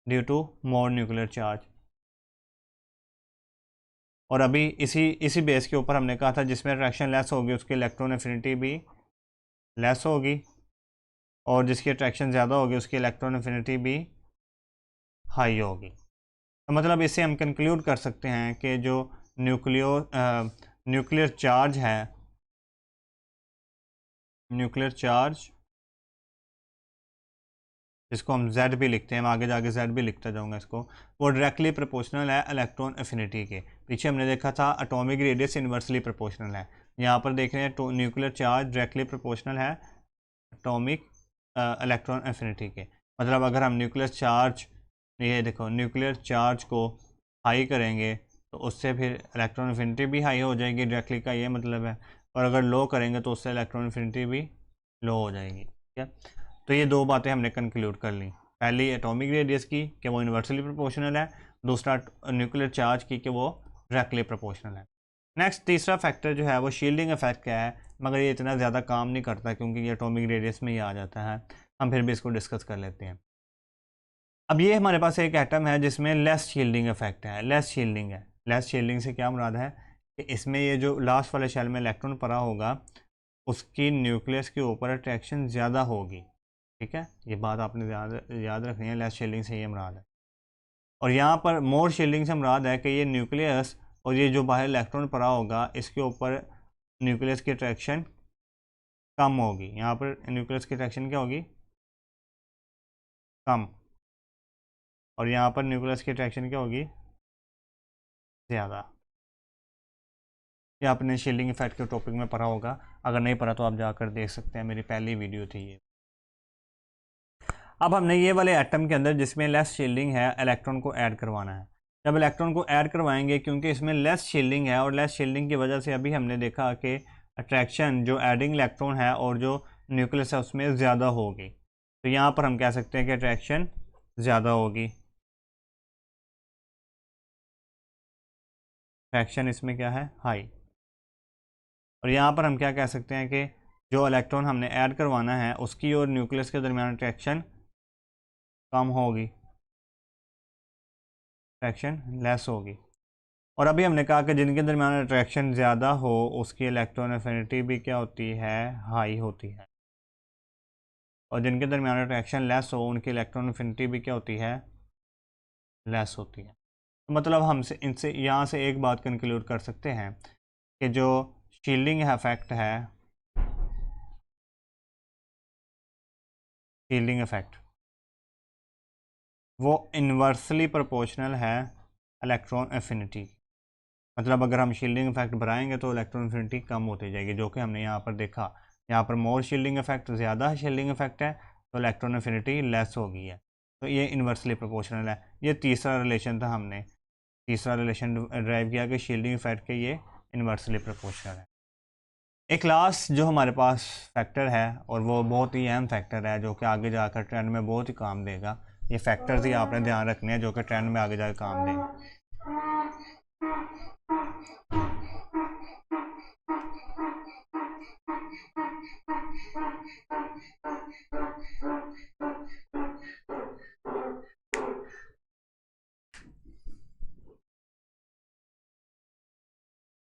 due to more nuclear charge. और अभी इसी बेस के ऊपर हमने कहा था जिसमें अट्रैक्शन लेस होगी उसकी इलेक्ट्रॉन एफिनिटी भी लेस होगी, और जिसकी अट्रैक्शन ज़्यादा होगी उसकी इलेक्ट्रॉन एफिनिटी भी हाई होगी। तो मतलब इससे हम कंक्लूड कर सकते हैं कि जो न्यूक्लियर चार्ज है, न्यूक्लियर चार्ज जिसको हम Z भी लिखते हैं, मैं आगे जाके Z भी लिखता जाऊंगा इसको, वो डायरेक्टली प्रोपोर्शनल है इलेक्ट्रॉन एफिनिटी के। पीछे हमने देखा था एटॉमिक रेडियस इन्वर्सली प्रोपोर्शनल है, यहाँ पर देख रहे हैं तो न्यूक्लियर चार्ज डायरेक्टली प्रोपोर्शनल है एटॉमिक इलेक्ट्रॉन एफिनिटी के। मतलब अगर हम न्यूक्लियर चार्ज, ये देखो न्यूक्लियर चार्ज को हाई करेंगे तो उससे फिर इलेक्ट्रॉन एफिनिटी भी हाई हो जाएगी, डायरेक्टली का ये मतलब है, और अगर लो करेंगे तो उससे इलेक्ट्रॉन एफिनिटी भी लो हो जाएगी। ठीक है, तो ये दो बातें हमने कंक्लूड कर ली, पहली एटॉमिक रेडियस की कि वो इन्वर्सली प्रोपोर्शनल है, दूसरा न्यूक्लियर चार्ज की कि वो डायरेक्टली प्रोपोर्शनल है। नेक्स्ट तीसरा फैक्टर जो है वो शील्डिंग इफेक्ट क्या है, मगर ये इतना ज़्यादा काम नहीं करता क्योंकि ये एटॉमिक रेडियस में ही आ जाता है, हम फिर भी इसको डिस्कस कर लेते हैं। अब ये हमारे पास एक एटम है जिसमें लेस शील्डिंग इफेक्ट है, लेस शील्डिंग है। लेस शील्डिंग से क्या मुराद है कि इसमें ये जो लास्ट वाले शेल में इलेक्ट्रॉन पड़ा होगा उसकी न्यूक्लियस के ऊपर अट्रैक्शन ज़्यादा होगी। ठीक है, ये बात आपने याद रखनी है, लेस शील्डिंग से ये मुराद है। और यहाँ पर मोर शील्डिंग से मुराद है कि ये न्यूक्लियस और ये जो बाहर इलेक्ट्रॉन पड़ा होगा इसके ऊपर न्यूक्लियस की अट्रैक्शन कम होगी। यहाँ पर न्यूक्लियस की अट्रैक्शन क्या होगी, कम, और यहाँ पर न्यूक्लियस की अट्रैक्शन क्या होगी, ज़्यादा। ये आपने शील्डिंग इफेक्ट के टॉपिक में पढ़ा होगा, अगर नहीं पढ़ा तो आप जाकर देख सकते हैं, मेरी पहली वीडियो थी ये। अब हमने ये वाले एटम के अंदर जिसमें लेस शील्डिंग है इलेक्ट्रॉन को ऐड करवाना है। जब इलेक्ट्रॉन को ऐड करवाएंगे क्योंकि इसमें लेस शील्डिंग है और लेस शील्डिंग की वजह से अभी हमने देखा कि अट्रैक्शन जो एडिंग इलेक्ट्रॉन है और जो न्यूक्लियस है उसमें ज़्यादा होगी। तो यहाँ पर हम कह सकते हैं कि अट्रैक्शन ज़्यादा होगी, अट्रैक्शन इसमें क्या है, हाई। और यहाँ पर हम क्या कह सकते हैं कि जो इलेक्ट्रॉन हमने ऐड करवाना है उसकी और न्यूक्लियस के दरमियान अट्रैक्शन कम होगी, अट्रैक्शन लेस होगी। और अभी हमने कहा कि जिनके दरमियान अट्रैक्शन ज़्यादा हो उसकी इलेक्ट्रॉन एफिनिटी भी क्या होती है, हाई होती है, और जिनके दरमियान अट्रैक्शन लेस हो उनकी इलेक्ट्रॉन एफिनिटी भी क्या होती है, लेस होती है। तो मतलब हमसे इनसे यहाँ से एक बात कंक्लूड कर सकते हैं कि जो शील्डिंग इफेक्ट है, शील्डिंग इफेक्ट वो इन्वर्सली प्रोपोर्शनल है इलेक्ट्रॉन एफिनिटी। मतलब अगर हम शील्डिंग इफेक्ट बढ़ाएंगे तो इलेक्ट्रॉन एफिनिटी कम होती जाएगी, जो कि हमने यहाँ पर देखा। यहाँ पर मोर शील्डिंग इफेक्ट ज़्यादा शील्डिंग इफेक्ट है तो इलेक्ट्रॉन एफिनिटी लेस हो गई है, तो ये इन्वर्सली प्रोपोर्शनल है। ये तीसरा रिलेशन था, हमने तीसरा रिलेशन ड्राइव किया कि शील्डिंग इफेक्ट के ये इन्वर्सली प्रोपोर्शनल है। एक लास्ट जो हमारे पास फैक्टर है और वो बहुत ही अहम फैक्टर है जो कि आगे जाकर ट्रेंड में बहुत ही काम देगा, ये फैक्टर्स ही आपने ध्यान रखने हैं जो कि ट्रेंड में आगे जाकर काम देंगे।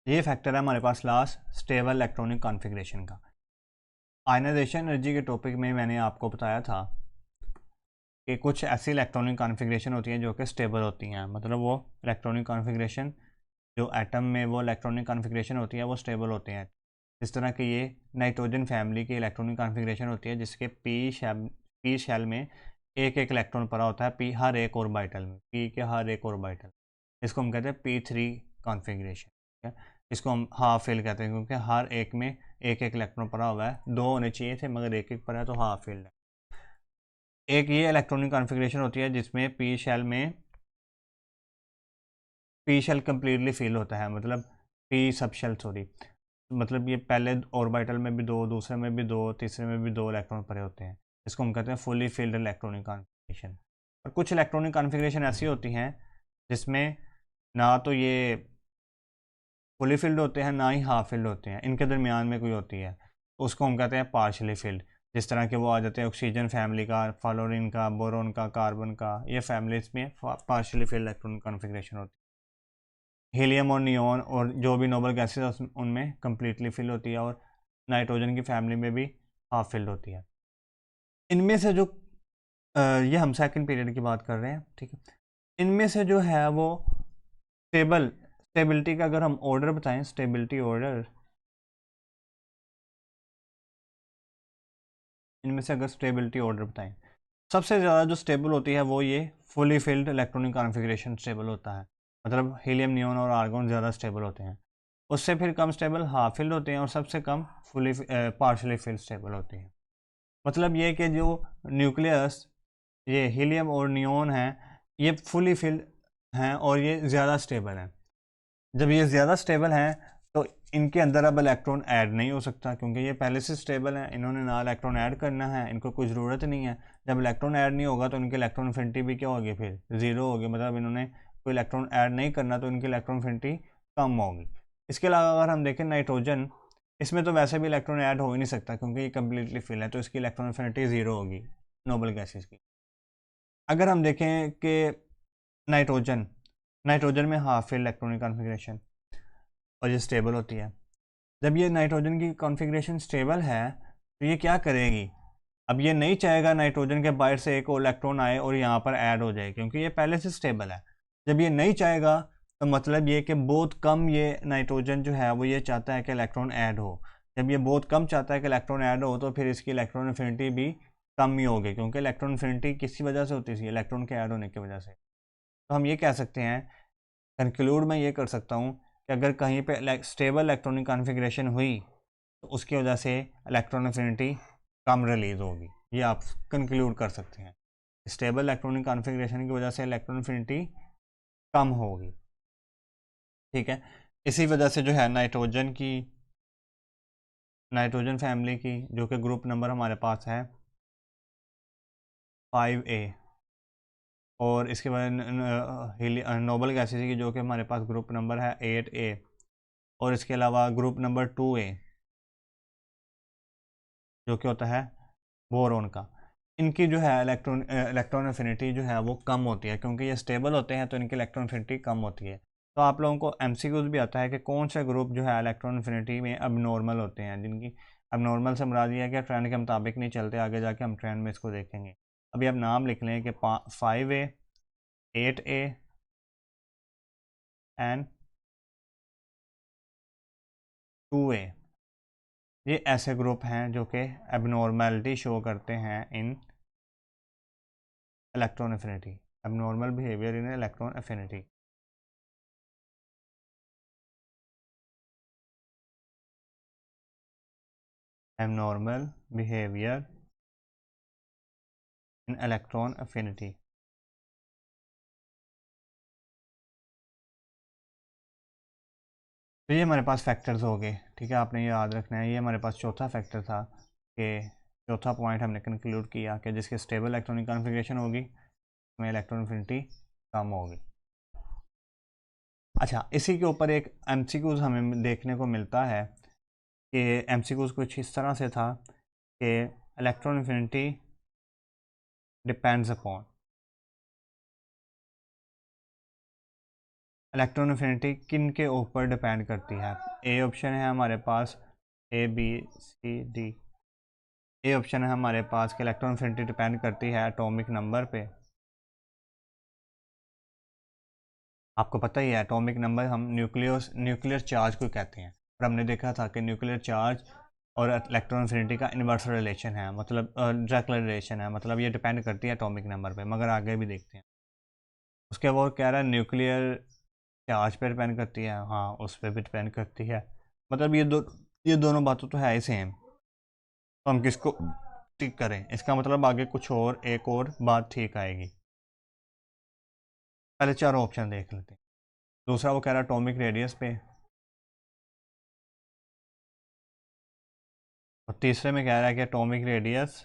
ये फैक्टर है हमारे पास लास्ट स्टेबल इलेक्ट्रॉनिक कॉन्फ़िगरेशन का। आयनाइजेशन एनर्जी के टॉपिक में मैंने आपको बताया था कि कुछ ऐसी इलेक्ट्रॉनिक कॉन्फ़िगरेशन होती हैं जो कि स्टेबल होती हैं, मतलब वो इलेक्ट्रॉनिक कॉन्फ़िगरेशन जो एटम में वो इलेक्ट्रॉनिक कॉन्फ़िगरेशन होती है वो स्टेबल होते हैं। इस तरह की ये नाइट्रोजन फैमिली की इलेक्ट्रॉनिक कॉन्फ़िगरेशन होती है, जिसके पी शेल में एक एक इलेक्ट्रॉन पड़ा होता है पी हर एक ऑर्बिटल में, पी के हर एक ऑर्बिटल। इसको हम कहते हैं P3 कॉन्फ़िगरेशन। ठीक है, इसको हम हाफ फिल कहते हैं क्योंकि हर एक में एक एक इलेक्ट्रॉन पड़ा हुआ है। दो होने चाहिए थे मगर एक एक पड़ा है तो हाफ फिल्ड है। एक ये इलेक्ट्रॉनिक कॉन्फ़िगरेशन होती है जिसमें पी शेल कम्प्लीटली फिल होता है, मतलब पी सब शेल सॉरी, मतलब ये पहले ऑर्बिटल में भी दो, दूसरे में भी दो, तीसरे में भी दो इलेक्ट्रॉन पड़े होते हैं। इसको हम कहते हैं फुली फिल्ड इलेक्ट्रॉनिक कॉन्फ़िगरेशन। और कुछ इलेक्ट्रॉनिक कॉन्फ़िगरेशन ऐसी होती हैं जिसमें ना तो ये फुली फिल्ड होते हैं ना ही हाफ फिल्ड होते हैं, इनके दरमियान में कोई होती है, उसको हम कहते हैं पार्शली फिल्ड। जिस तरह के वो आ जाते हैं ऑक्सीजन फैमिली का, फ्लोरीन का, बोरोन का, कार्बन का, ये फैमिलीज में पार्शली फिल्ड इलेक्ट्रॉनिक कॉन्फ़िगरेशन होती है। हीलियम और नियोन और जो भी नोबल गैसेज उनमें कम्प्लीटली फिल होती है, और नाइट्रोजन की फैमिली में भी हाफ फिल्ड होती है। इनमें से जो ये हम सेकंड पीरियड की बात कर रहे हैं, ठीक है। इनमें से जो है वो स्टेबिलिटी का अगर हम ऑर्डर बताएं, स्टेबिलिटी ऑर्डर, इनमें से अगर स्टेबिलिटी ऑर्डर बताएं, सबसे ज़्यादा जो स्टेबल होती है वो ये fully filled electronic configuration stable होता है, मतलब हीलियम, नियोन और आर्गन ज़्यादा स्टेबल होते हैं। उससे फिर कम स्टेबल हाफ फिल्ड होते हैं, और सबसे कम फुली पार्शली फिल्ड स्टेबल होते हैं। मतलब ये कि जो न्यूक्लियस, ये हीलियम और नियोन है, ये फुली फिल्ड हैं और ये ज़्यादा स्टेबल हैं। जब ये ज़्यादा स्टेबल हैं तो इनके अंदर अब इलेक्ट्रॉन ऐड नहीं हो सकता, क्योंकि ये पहले से स्टेबल हैं, इन्होंने ना इलेक्ट्रॉन ऐड करना है, इनको कोई ज़रूरत नहीं है। जब इलेक्ट्रॉन ऐड नहीं होगा तो इनकी इलेक्ट्रॉन एफिनिटी भी क्या होगी, फिर ज़ीरो होगी, मतलब इन्होंने कोई इलेक्ट्रॉन ऐड नहीं करना तो इनकी इलेक्ट्रॉन एफिनिटी कम होगी। इसके अलावा अगर हम देखें नाइट्रोजन, इसमें तो वैसे भी इलेक्ट्रॉन ऐड हो ही नहीं सकता क्योंकि ये कम्प्लीटली फिल है, तो इसकी इलेक्ट्रॉन एफिनिटी ज़ीरो होगी नोबल गैसेज की। अगर हम देखें कि नाइट्रोजन नाइट्रोजन में हाफ फिल्ड इलेक्ट्रॉनिक कॉन्फ़िगरेशन, और ये स्टेबल होती है। जब ये नाइट्रोजन की कॉन्फ़िगरेशन स्टेबल है तो ये क्या करेगी, अब ये नहीं चाहेगा नाइट्रोजन के बाहर से एक और इलेक्ट्रॉन आए और यहाँ पर ऐड हो जाए, क्योंकि ये पहले से स्टेबल है। जब ये नहीं चाहेगा तो मतलब ये कि बहुत कम ये नाइट्रोजन जो है वो ये चाहता है कि इलेक्ट्रॉन ऐड हो। जब ये बहुत कम चाहता है कि इलेक्ट्रॉन ऐड हो तो फिर इसकी इलेक्ट्रॉन एफिनिटी भी कम ही होगी, क्योंकि इलेक्ट्रॉन एफिनिटी किसी वजह से होती थी, इलेक्ट्रॉन के ऐड होने की वजह से। तो हम ये कह सकते हैं, कंक्लूड मैं ये कर सकता हूँ कि अगर कहीं पे स्टेबल इलेक्ट्रॉनिक कॉन्फ़िगरेशन हुई तो उसकी वजह से इलेक्ट्रॉन एफिनिटी कम रिलीज़ होगी, ये आप कंक्लूड कर सकते हैं। स्टेबल इलेक्ट्रॉनिक कॉन्फ़िगरेशन की वजह से इलेक्ट्रॉन एफिनिटी कम होगी, ठीक है। इसी वजह से जो है नाइट्रोजन फैमिली की, जो कि ग्रुप नंबर हमारे पास है 5A, और इसके बाद नोबल गैसेज की जो कि हमारे पास ग्रुप नंबर है 8A, और इसके अलावा ग्रुप नंबर 2A जो कि होता है बोरोन का, इनकी जो है इलेक्ट्रॉन एफिनिटी जो है वो कम होती है, क्योंकि ये स्टेबल होते हैं तो इनकी इलेक्ट्रॉन एफिनिटी कम होती है। तो आप लोगों को एमसीक्यूज भी आता है कि कौन से ग्रुप जो है इलेक्ट्रॉन एफिनिटी में अब नॉर्मल होते हैं, जिनकी अब नॉर्मल से मुराद ये है कि ट्रेंड के मुताबिक नहीं चलते, आगे जाके हम ट्रेंड में इसको देखेंगे। अभी आप नाम लिख लें कि 5A, 8A एंड 2A, ये ऐसे ग्रुप हैं जो कि एबनॉर्मेलिटी शो करते हैं in electron affinity, abnormal behaviour in electron affinity. Abnormal behaviour in electron affinity. तो ये हमारे पास फैक्टर्स हो गए, ठीक है, आपने ये याद रखना है। ये हमारे पास चौथा फैक्टर था कि चौथा पॉइंट हमने कंक्लूड किया कि जिसके स्टेबल इलेक्ट्रॉनिक कॉन्फ़िगरेशन होगी उसमें इलेक्ट्रॉन एफिनिटी कम होगी। अच्छा, इसी के ऊपर एक एमसीक्यूज हमें देखने को मिलता है कि एमसीक्यूज कुछ इस तरह से था कि electron affinity depends upon, electron affinity किन के ऊपर डिपेंड करती है। ए ऑप्शन है हमारे पास ABCD। ए ऑप्शन है हमारे पास कि इलेक्ट्रॉन एफिनिटी डिपेंड करती है एटॉमिक नंबर पे। आपको पता ही है एटॉमिक नंबर हम न्यूक्लियर चार्ज को कहते हैं। और हमने देखा था कि न्यूक्लियर चार्ज और इलेक्ट्रॉन एफिनिटी का इन्वर्स रिलेशन है, मतलब डायरेक्ट रिलेशन है, मतलब ये डिपेंड करती है एटॉमिक नंबर पे, मगर आगे भी देखते हैं। उसके बाद कह रहा है न्यूक्लियर चार्ज पे डिपेंड करती है, हाँ उस पर भी डिपेंड करती है, मतलब ये दोनों बातों तो है ही सेम, तो हम किसको टिक करें, इसका मतलब आगे कुछ और एक और बात ठीक आएगी। पहले चारों ऑप्शन देख लेते हैं। दूसरा वो कह रहा है एटॉमिक रेडियस पे, और तीसरे में कह रहा है कि atomic radius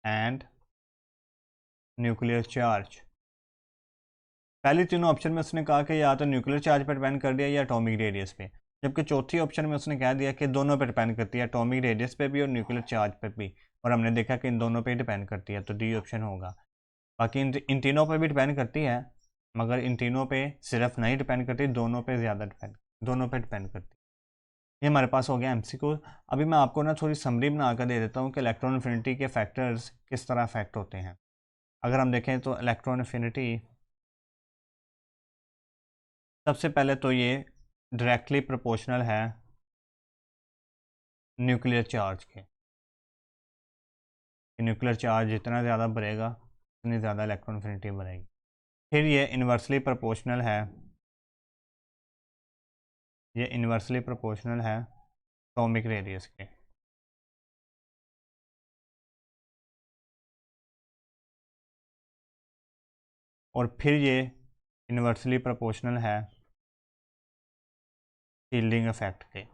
and nuclear charge. पहले तीनों ऑप्शन में उसने कहा कि या तो न्यूक्लियर चार्ज पर डिपेंड कर दिया या एटॉमिक रेडियस पे, जबकि चौथी ऑप्शन में उसने कह दिया कि दोनों पे डिपेंड करती है, एटॉमिक रेडियस पे भी और न्यूक्लियर चार्ज पे भी, और हमने देखा कि इन दोनों पे डिपेंड करती है, तो डी ऑप्शन होगा। बाकी इन तीनों पे भी डिपेंड करती है, मगर इन तीनों पे सिर्फ नहीं डिपेंड करती, दोनों पे ज़्यादा डिपेंड, दोनों पे डिपेंड करती है। ये हमारे पास हो गया एमसीक्यू। अभी मैं आपको ना थोड़ी समरी बना कर दे देता हूँ कि इलेक्ट्रॉन एफिनिटी के फैक्टर्स किस तरह अफेक्ट होते हैं। अगर हम देखें तो इलेक्ट्रॉन एफिनिटी, सबसे पहले तो ये डायरेक्टली प्रोपोर्शनल है न्यूक्लियर चार्ज के, न्यूक्लियर चार्ज जितना ज़्यादा बढ़ेगा उतनी ज़्यादा इलेक्ट्रॉन एफिनिटी बढ़ेगी। फिर ये इन्वर्सली प्रोपोर्शनल है, ये इन्वर्सली प्रोपोर्शनल है एटॉमिक रेडियस के। और फिर ये इन्वर्सली प्रोपोर्शनल है शील्डिंग इफेक्ट के।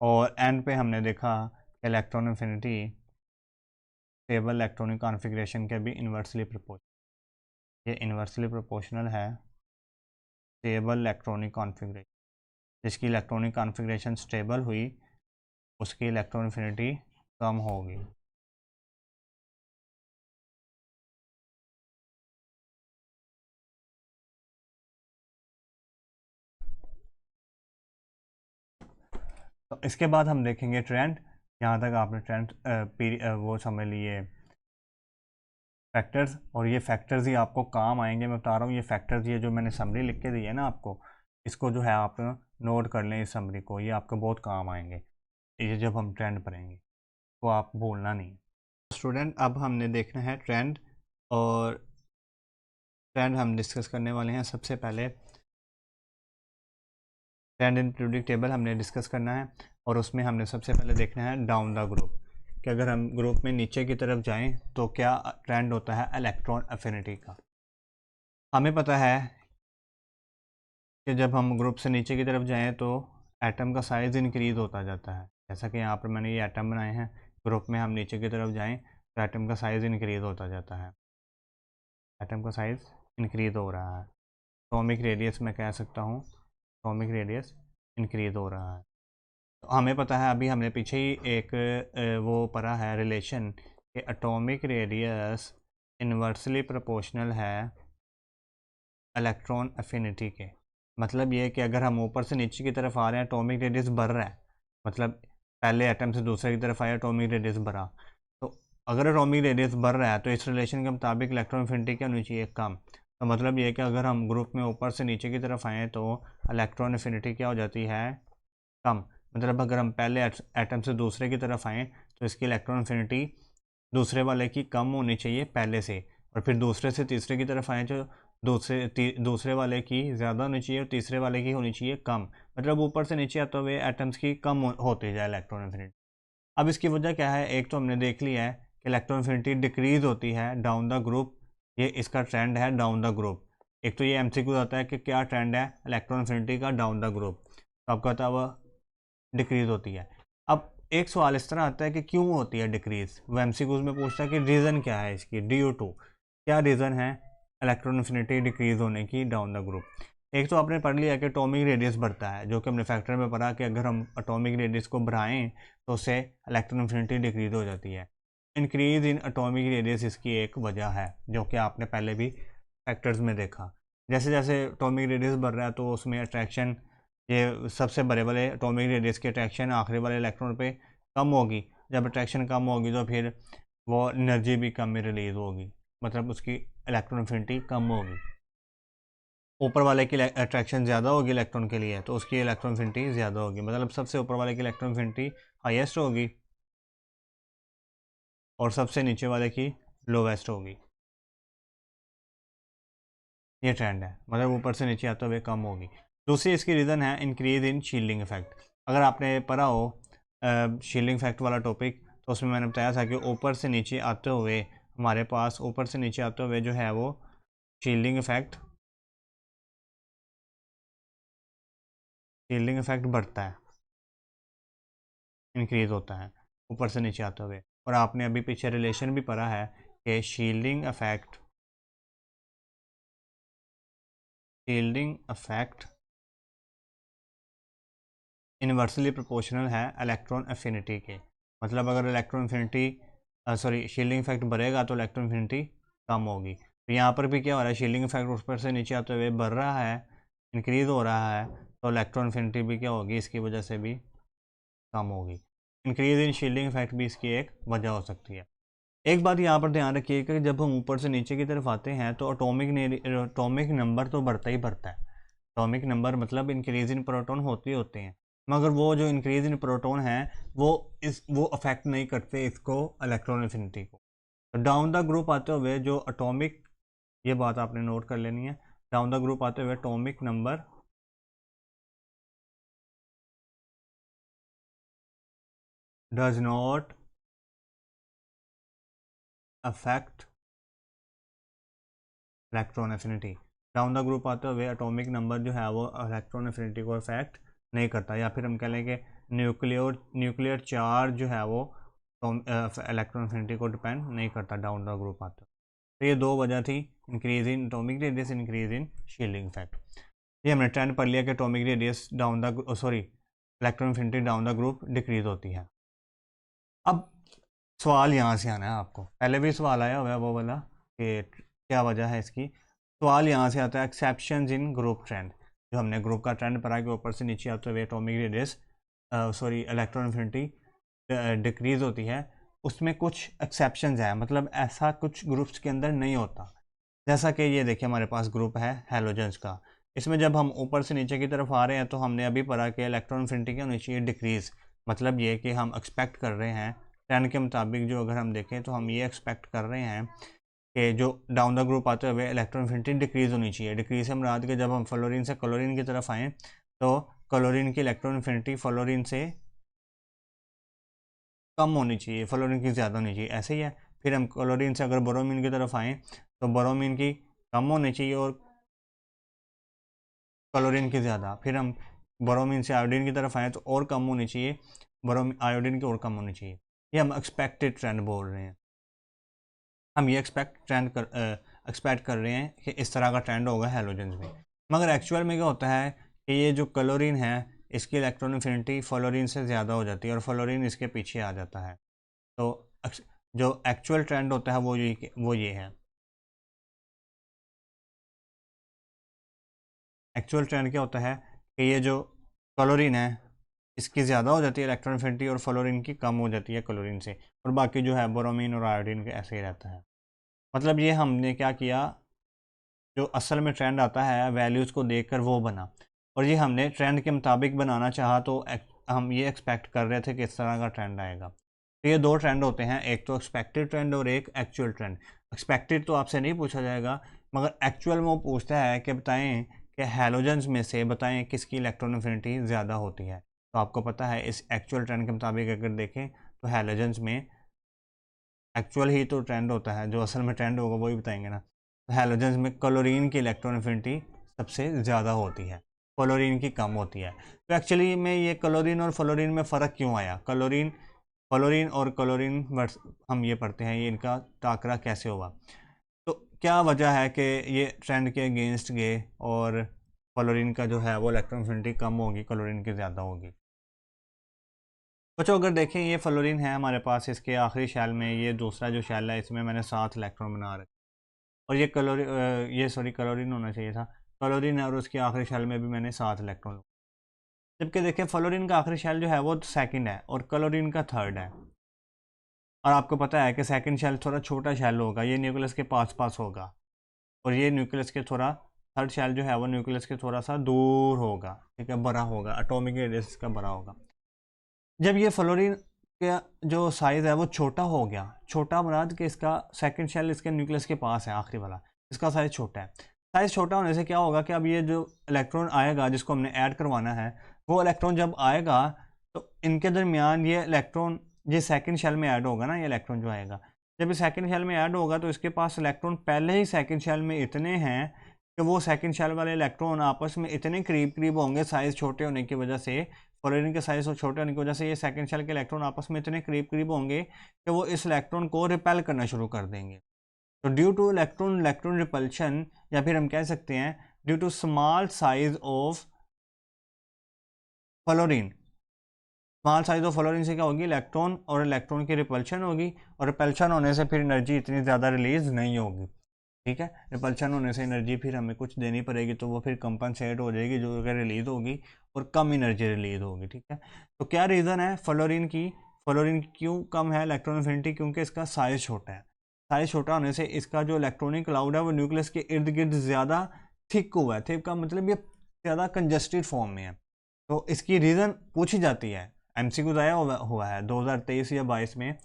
और एंड पे हमने देखा कि electron affinity stable electronic configuration के भी इन्वर्सली प्रोपोर्शनल, ये इन्वर्सली प्रोपोर्शनल है स्टेबल इलेक्ट्रॉनिक कॉन्फ़िगरेशन, जिसकी इलेक्ट्रॉनिक कॉन्फ़िगरेशन स्टेबल हुई उसकी इलेक्ट्रॉन एफिनिटी कम होगी। तो इसके बाद हम देखेंगे ट्रेंड। यहाँ तक आपने ट्रेंड वो समझ लिए फैक्टर्स, और ये फैक्टर्स ही आपको काम आएंगे, मैं बता रहा हूँ। ये फैक्टर्स, ये जो मैंने समरी लिख के दी है ना आपको, इसको जो है आप नोट कर लें, इस समरी को, ये आपको बहुत काम आएंगे ये जब हम ट्रेंड पढ़ेंगे, तो आप भूलना नहीं। स्टूडेंट, अब हमने देखना है ट्रेंड, और ट्रेंड हम डिस्कस करने वाले हैं। सबसे पहले ट्रेंड इन पीरियोडिक टेबल हमने डिस्कस करना है, और उसमें हमने सबसे पहले देखना है डाउन द ग्रुप, कि अगर हम ग्रुप में नीचे की तरफ जाएं तो क्या ट्रेंड होता है इलेक्ट्रॉन एफिनिटी का। हमें पता है कि जब हम ग्रुप से नीचे की तरफ जाएं तो एटम का साइज़ इंक्रीज़ होता जाता है, जैसा कि यहाँ पर मैंने ये एटम बनाए हैं। ग्रुप में हम नीचे की तरफ जाएं तो एटम का साइज़ इंक्रीज़ होता जाता है, एटम का साइज़ इंक्रीज़ हो रहा है। एटॉमिक रेडियस मैं कह सकता हूँ, एटॉमिक रेडियस इंक्रीज़ हो रहा है। तो हमें पता है, अभी हमने पीछे ही एक वो पढ़ा है रिलेशन, कि एटॉमिक रेडियस इन्वर्सली प्रोपोर्शनल है इलेक्ट्रॉन एफिनिटी के। मतलब ये कि अगर हम ऊपर से नीचे की तरफ आ रहे हैं, एटॉमिक रेडियस बढ़ रहा है, मतलब पहले एटम से दूसरे की तरफ आया, एटॉमिक रेडियस बढ़ा, तो अगर एटॉमिक रेडियस बढ़ रहा है तो इस रिलेशन के मुताबिक इलेक्ट्रॉन एफिनिटी क्या होनी चाहिए, कम। तो मतलब ये कि अगर हम ग्रुप में ऊपर से नीचे की तरफ आएँ तो इलेक्ट्रॉन एफिनिटी क्या हो जाती है, कम। मतलब अगर हम पहले एटम से दूसरे की तरफ आएँ तो इसकी इलेक्ट्रॉन एफिनिटी दूसरे वाले की कम होनी चाहिए पहले से, और फिर दूसरे से तीसरे की तरफ आए तो दूसरे वाले की ज़्यादा होनी चाहिए और तीसरे वाले की होनी चाहिए कम। मतलब ऊपर से नीचे आते हुए एटम्स की कम होती जाए इलेक्ट्रॉन एफिनिटी। अब इसकी वजह क्या है, एक तो हमने देख लिया है कि इलेक्ट्रॉन एफिनिटी डिक्रीज होती है डाउन द ग्रुप, ये इसका ट्रेंड है डाउन द ग्रुप। एक तो ये एमसीक्यू आता है कि क्या ट्रेंड है इलेक्ट्रॉन एफिनिटी का डाउन द ग्रुप, तो आपका होता है वह डिक्रीज होती है। अब एक सवाल इस तरह आता है कि क्यों होती है डिक्रीज, वो एमसीक्यूज में पूछता है कि रीज़न क्या है इसकी, ड्यू टू, क्या रीज़न है इलेक्ट्रॉन एफिनिटी डिक्रीज होने की डाउन द ग्रुप। एक तो आपने पढ़ लिया कि एटॉमिक रेडियस बढ़ता है, जो कि हमने फैक्टर में पढ़ा कि अगर हम एटॉमिक रेडियस को बढ़ाएं तो उससे इलेक्ट्रॉन एफिनिटी डिक्रीज हो जाती है। इंक्रीज इन एटॉमिक रेडियस इसकी एक वजह है, जो कि आपने पहले भी फैक्टर्स में देखा। जैसे जैसे एटॉमिक रेडियस बढ़ रहा है तो उसमें अट्रैक्शन, ये सबसे बड़े वाले एटॉमिक रेडियस की अट्रैक्शन आखिरी वाले इलेक्ट्रॉन पे कम होगी। जब अट्रैक्शन कम होगी तो फिर वो एनर्जी भी कम में रिलीज होगी, मतलब उसकी इलेक्ट्रॉन एफिनिटी कम होगी। ऊपर वाले की अट्रैक्शन ज़्यादा होगी इलेक्ट्रॉन के लिए, तो उसकी इलेक्ट्रॉन एफिनिटी ज़्यादा होगी, मतलब सबसे ऊपर वाले की इलेक्ट्रॉन एफिनिटी हाईएस्ट होगी और सबसे नीचे वाले की लोवेस्ट होगी। ये ट्रेंड है, मतलब ऊपर से नीचे आते हुए कम होगी। दूसरी इसकी रीज़न है इंक्रीज इन शील्डिंग इफेक्ट। अगर आपने पढ़ा हो शील्डिंग इफेक्ट वाला टॉपिक, तो उसमें मैंने बताया था कि ऊपर से नीचे आते हुए हमारे पास ऊपर से नीचे आते हुए जो है वो शील्डिंग इफेक्ट बढ़ता है, इंक्रीज होता है ऊपर से नीचे आते हुए। और आपने अभी पीछे रिलेशन भी पढ़ा है कि शील्डिंग इफेक्ट इन्वर्सली प्रोपोर्शनल है इलेक्ट्रॉन एफिनिटी के। मतलब अगर electron affinity sorry shielding effect बढ़ेगा तो इलेक्ट्रॉन एफिनिटी कम होगी। तो यहाँ पर भी क्या हो रहा है, शील्डिंग इफेक्ट ऊपर से नीचे आते हुए बढ़ रहा है, इंक्रीज हो रहा है, तो इलेक्ट्रॉन एफिनिटी भी क्या होगी, इसकी वजह से भी कम होगी। इंक्रीज इन शील्डिंग इफेक्ट भी इसकी एक वजह हो सकती है। एक बात यहाँ पर ध्यान रखिएगा कि जब हम ऊपर से नीचे की तरफ आते हैं तो एटॉमिक नंबर तो बढ़ता ही बढ़ता है। एटॉमिक नंबर मतलब इंक्रीज इन प्रोटॉन होते ही होते हैं, मगर वो जो इंक्रीज इन प्रोटॉन है वो अफेक्ट नहीं करते इसको, इलेक्ट्रॉन एफिनिटी को। तो डाउन द ग्रुप आते हुए जो अटोमिक, ये बात आपने नोट कर लेनी है, डाउन द ग्रुप आते हुए atomic number does not affect electron affinity. Down the group आते हुए एटॉमिक नंबर जो है वो इलेक्ट्रॉन एफिनिटी को अफेक्ट नहीं करता, या फिर हम कह लें कि न्यूक्लियर चार्ज जो है वो इलेक्ट्रॉन एफिनिटी को डिपेंड नहीं करता डाउन द ग्रुप आते हुए। तो ये दो वजह थी, increase in atomic radius, increase in shielding effect. ये हमने ट्रेंड पढ़ लिया कि atomic radius down the sorry electron affinity down the group decrease होती है। अब सवाल यहाँ से आना है आपको, पहले भी सवाल आया हुआ है वो वाला कि क्या वजह है इसकी। सवाल यहाँ से आता है एक्सेप्शंस इन ग्रुप ट्रेंड। जो हमने ग्रुप का ट्रेंड पढ़ा कि ऊपर से नीचे आते हुए atomic radius sorry electron affinity decrease होती है, उसमें कुछ एक्सेप्शंस हैं, मतलब ऐसा कुछ ग्रुप्स के अंदर नहीं होता। जैसा कि ये देखिए हमारे पास ग्रुप है हैलोजेंस का, इसमें जब हम ऊपर से नीचे की तरफ आ रहे हैं तो हमने अभी पढ़ा कि इलेक्ट्रॉन एफिनिटी क्या होनी चाहिए, डिक्रीज। मतलब ये कि हम एक्सपेक्ट कर रहे हैं ट्रेंड के मुताबिक, जो अगर हम देखें तो हम ये एक्सपेक्ट कर रहे हैं कि जो डाउन द ग्रुप आते हुए इलेक्ट्रॉन एफिनिटी डिक्रीज होनी चाहिए। डिक्रीज से मुराद के जब हम फ्लोरीन से क्लोरीन की तरफ आएँ तो क्लोरीन की इलेक्ट्रॉन एफिनिटी फ्लोरीन से कम होनी चाहिए, फ्लोरीन की ज़्यादा होनी चाहिए, ऐसे ही है। फिर हम क्लोरीन से अगर बोरोमीन की तरफ आएँ तो बोरोमीन की कम होनी चाहिए और क्लोरीन की ज़्यादा। फिर हम बोरोमीन से आयोडीन की तरफ आएँ तो और कम होनी चाहिए, आयोडीन की और कम होनी चाहिए। ये हम एक्सपेक्टेड ट्रेंड बोल रहे हैं, हम ये एक्सपेक्ट कर रहे हैं कि इस तरह का ट्रेंड होगा हैलोजेंस में। मगर एक्चुअल में क्या होता है कि ये जो क्लोरीन है इसकी इलेक्ट्रॉन एफिनिटी फ्लोरीन से ज़्यादा हो जाती है और फ्लोरीन इसके पीछे आ जाता है। तो जो एक्चुअल ट्रेंड होता है वो ये है। एक्चुअल ट्रेंड क्या होता है कि ये जो क्लोरीन है इसकी ज़्यादा हो जाती है इलेक्ट्रॉन एफिनिटी और फ्लोरीन की कम हो जाती है क्लोरीन से, और बाकी जो है बोरोमीन और आयोडीन के ऐसे ही रहता है। मतलब ये हमने क्या किया, जो असल में ट्रेंड आता है वैल्यूज़ को देखकर वो बना, और ये हमने ट्रेंड के मुताबिक बनाना चाहा तो हम ये एक्सपेक्ट कर रहे थे कि इस तरह का ट्रेंड आएगा। तो ये दो ट्रेंड होते हैं, एक तो एक्सपेक्टेड ट्रेंड और एक एक्चुअल ट्रेंड। एक्सपेक्टेड तो आपसे नहीं पूछा जाएगा, मगर एक्चुअल में वो पूछता है कि बताएं कि हैलोजेंस में से बताएं किसकी इलेक्ट्रॉन एफिनिटी ज़्यादा होती है। तो आपको पता है इस एक्चुअल ट्रेंड के मुताबिक अगर देखें तो हैलोजेंस में एक्चुअल ही तो ट्रेंड होता है, जो असल में ट्रेंड होगा वही बताएंगे ना। तो हैलोजेंस में क्लोरीन की इलेक्ट्रॉन एफिनिटी सबसे ज़्यादा होती है, फ्लोरीन की कम होती है। तो एक्चुअली में ये क्लोरीन और फ्लोरीन में फ़र्क क्यों आया, फ्लोरीन और क्लोरीन वर्स हम ये पढ़ते हैं, ये इनका टाकरा कैसे हुआ। तो क्या वजह है कि ये ट्रेंड के अगेंस्ट गए और फ्लोरीन का जो है वो इलेक्ट्रॉन एफिनिटी कम होगी, क्लोरीन की ज़्यादा होगी। बच्चों अगर देखें ये फ्लोरीन है हमारे पास, इसके आखिरी शैल में ये दूसरा जो शैल है इसमें मैंने 7 इलेक्ट्रॉन बना रखे, और ये सॉरी क्लोरीन होना चाहिए था, क्लोरीन है और उसके आखिरी शैल में भी मैंने 7 इलेक्ट्रॉन। जबकि देखें फ्लोरीन का आखिरी शैल जो है वो सेकंड है और क्लोरीन का थर्ड है। और आपको पता है कि सेकंड शेल थोड़ा छोटा शेल होगा, ये न्यूक्लियस के पास पास होगा, और ये न्यूक्लियस के थोड़ा थर्ड शेल जो है वो न्यूक्लियस के थोड़ा सा दूर होगा, ठीक है, बड़ा होगा, एटॉमिक रेडियस का बड़ा होगा। जब ये फ्लोरीन का जो साइज़ है वो छोटा हो गया, छोटा मुराद कि इसका सेकंड शेल इसके न्यूक्लियस के पास है, आखिरी वाला, इसका साइज़ छोटा है। साइज़ छोटा होने से क्या होगा कि अब ये जो इलेक्ट्रॉन आएगा जिसको हमने ऐड करवाना है, वो इलेक्ट्रॉन जब आएगा तो इनके दरमियान ये इलेक्ट्रॉन, ये सेकंड शेल में ऐड होगा ना, ये इलेक्ट्रॉन जो आएगा, जब ये सेकंड शेल में ऐड होगा तो इसके पास इलेक्ट्रॉन पहले ही सेकंड शेल में इतने हैं कि वो सेकंड शेल वाले इलेक्ट्रॉन आपस में इतने करीब करीब होंगे, साइज़ छोटे होने की वजह से, फ्लोरीन के साइज छोटे होने की वजह से ये सेकंड शेल के इलेक्ट्रॉन आपस में इतने करीब करीब होंगे कि वो इस इलेक्ट्रॉन को रिपेल करना शुरू कर देंगे। तो due to electron electron repulsion, या फिर हम कह सकते हैं due to small size of fluorine, small size of fluorine से क्या होगी, इलेक्ट्रॉन और इलेक्ट्रॉन की रिपल्शन होगी, और रिपल्शन होने से फिर एनर्जी इतनी ज़्यादा रिलीज नहीं होगी, ठीक है। रिपल्शन होने से एनर्जी फिर हमें कुछ देनी पड़ेगी, तो वो फिर कंपनसेट हो जाएगी जो अगर रिलीज होगी, और कम एनर्जी रिलीज होगी, ठीक है। तो क्या रीज़न है फ्लोरीन क्यों कम है इलेक्ट्रॉन एफिनिटी, क्योंकि इसका साइज छोटा है। साइज छोटा होने से इसका जो इलेक्ट्रॉनिक क्लाउड है वो न्यूक्लियस के इर्द गिर्द ज़्यादा थिक हुआ है, थिक का मतलब ये ज़्यादा कंजस्टेड फॉर्म में है। तो इसकी रीज़न पूछी जाती है, एमसीक्यू आया हुआ है 2023 या 22 में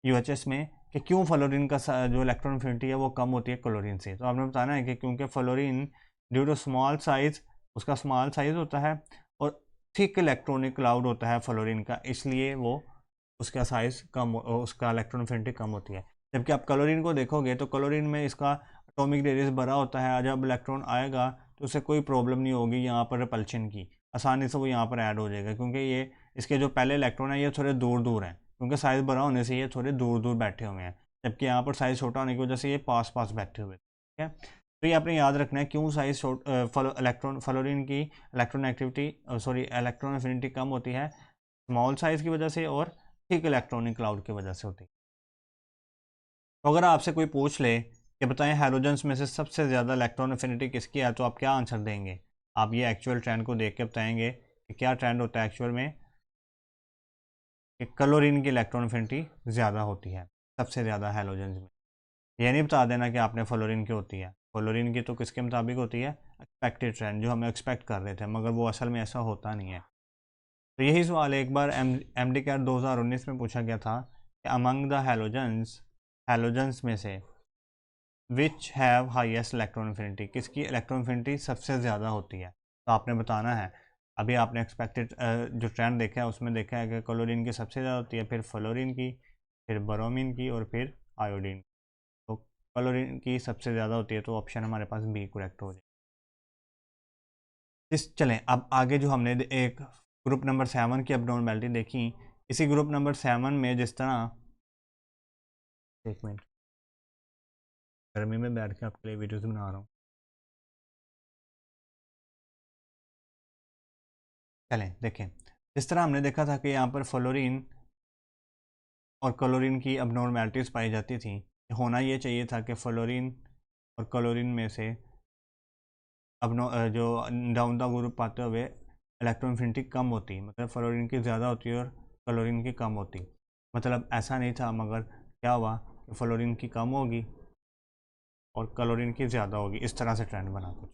यूएचएस में, कि क्यों फ्लोरीन का जो इलेक्ट्रॉन एफिनिटी है वो कम होती है क्लोरीन से। तो आपने बताना है कि क्योंकि fluorine due to small size, उसका स्मॉल साइज होता है और थिक इलेक्ट्रॉनिक क्लाउड होता है फ्लोरीन का, इसलिए वो उसका साइज कम, उसका इलेक्ट्रॉन एफिनिटी कम होती है। जबकि आप क्लोरीन को देखोगे तो क्लोरीन में इसका एटॉमिक रेडियस बड़ा होता है, जब इलेक्ट्रॉन आएगा तो उसे कोई प्रॉब्लम नहीं होगी यहाँ पर रिपल्शन की, आसानी से वो यहाँ पर ऐड हो जाएगा, क्योंकि ये इसके जो पहले इलेक्ट्रॉन है ये थोड़े दूर दूर हैं, क्योंकि साइज़ बड़ा होने से ये थोड़े दूर दूर बैठे हुए हैं, जबकि यहाँ पर साइज़ छोटा होने की वजह से ये पास पास बैठे हुए, ठीक है। तो ये आपने याद रखना है क्यों साइज फ्लोरीन की electron activity, sorry electron affinity कम होती है, स्मॉल साइज़ की वजह से और थिक इलेक्ट्रॉनिक क्लाउड की वजह से होती है। तो अगर आपसे कोई पूछ ले कि बताएं हैलोजेंस में से सबसे ज़्यादा इलेक्ट्रॉन एफिनिटी किसकी है, तो आप क्या आंसर देंगे? आप ये एक्चुअल ट्रेंड को देख के बताएंगे कि क्या ट्रेंड होता है एक्चुअल में, कि क्लोरीन की इलेक्ट्रॉन एफिनिटी ज़्यादा होती है सबसे ज़्यादा हैलोजेंस में। ये नहीं बता देना कि आपने फ्लोरीन की होती है, फ्लोरीन की तो किसके मुताबिक होती है, एक्सपेक्टेड ट्रेंड, जो हम एक्सपेक्ट कर रहे थे, मगर वो असल में ऐसा होता नहीं है। तो यही सवाल एक बार एमडी कैट 2019 में पूछा गया था कि अमंग द हैलोजेंस में से which have highest electron affinity, किसकी इलेक्ट्रॉन एफिनिटी सबसे ज़्यादा होती है, तो आपने बताना है। अभी आपने एक्सपेक्टेड जो ट्रेंड देखा है उसमें देखा है कि क्लोरीन की सबसे ज़्यादा होती है, फिर फ्लोरीन की, फिर ब्रोमीन की, और फिर आयोडीन। तो क्लोरीन की सबसे ज़्यादा होती है, तो ऑप्शन हमारे पास बी करेक्ट हो जाए। इस चलें अब आगे, जो हमने एक ग्रुप नंबर 7 की एब्नॉर्मेलिटी देखी, इसी ग्रुप नंबर 7 में जिस तरह, एक मिनट, गर्मी में बैठ के आपके लिए वीडियोज़ बना रहा हूँ। चलें देखें, जिस तरह हमने देखा था कि यहाँ पर फ्लोरीन और क्लोरीन की अबनॉर्मेलिटीज़ पाई जाती थी, होना ये चाहिए था कि फ्लोरीन और क्लोरीन में से जो डाउन द ग्रुप पाते हुए इलेक्ट्रॉन एफिनिटी कम होती, मतलब फ्लोरीन की ज़्यादा होती और क्लोरीन की कम होती, मतलब ऐसा नहीं था, मगर क्या हुआ कि फ्लोरीन की कम होगी और क्लोरीन की ज़्यादा होगी, इस तरह से ट्रेंड बना कुछ।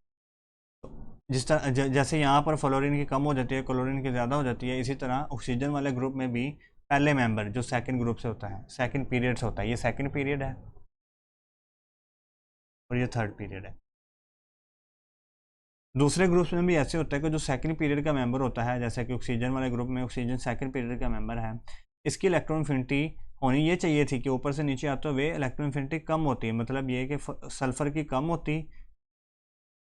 जिस तरह जैसे यहाँ पर फ्लोरीन की कम हो जाती है, क्लोरीन की ज़्यादा हो जाती है, इसी तरह ऑक्सीजन वाले ग्रुप में भी पहले मेंबर जो सेकंड ग्रुप से होता है, सेकंड पीरियड से होता है, ये सेकंड पीरियड है और ये थर्ड पीरियड है। दूसरे ग्रुप्स में भी ऐसे होता है कि जो सेकंड पीरियड का मेंबर होता है, जैसे कि ऑक्सीजन वाले ग्रुप में ऑक्सीजन सेकंड पीरियड का मेंबर है, इसकी इलेक्ट्रॉन एफिनिटी होनी ये चाहिए थी कि ऊपर से नीचे आते हुए इलेक्ट्रॉन एफिनिटी कम होती है, मतलब ये कि सल्फ़र की कम होती,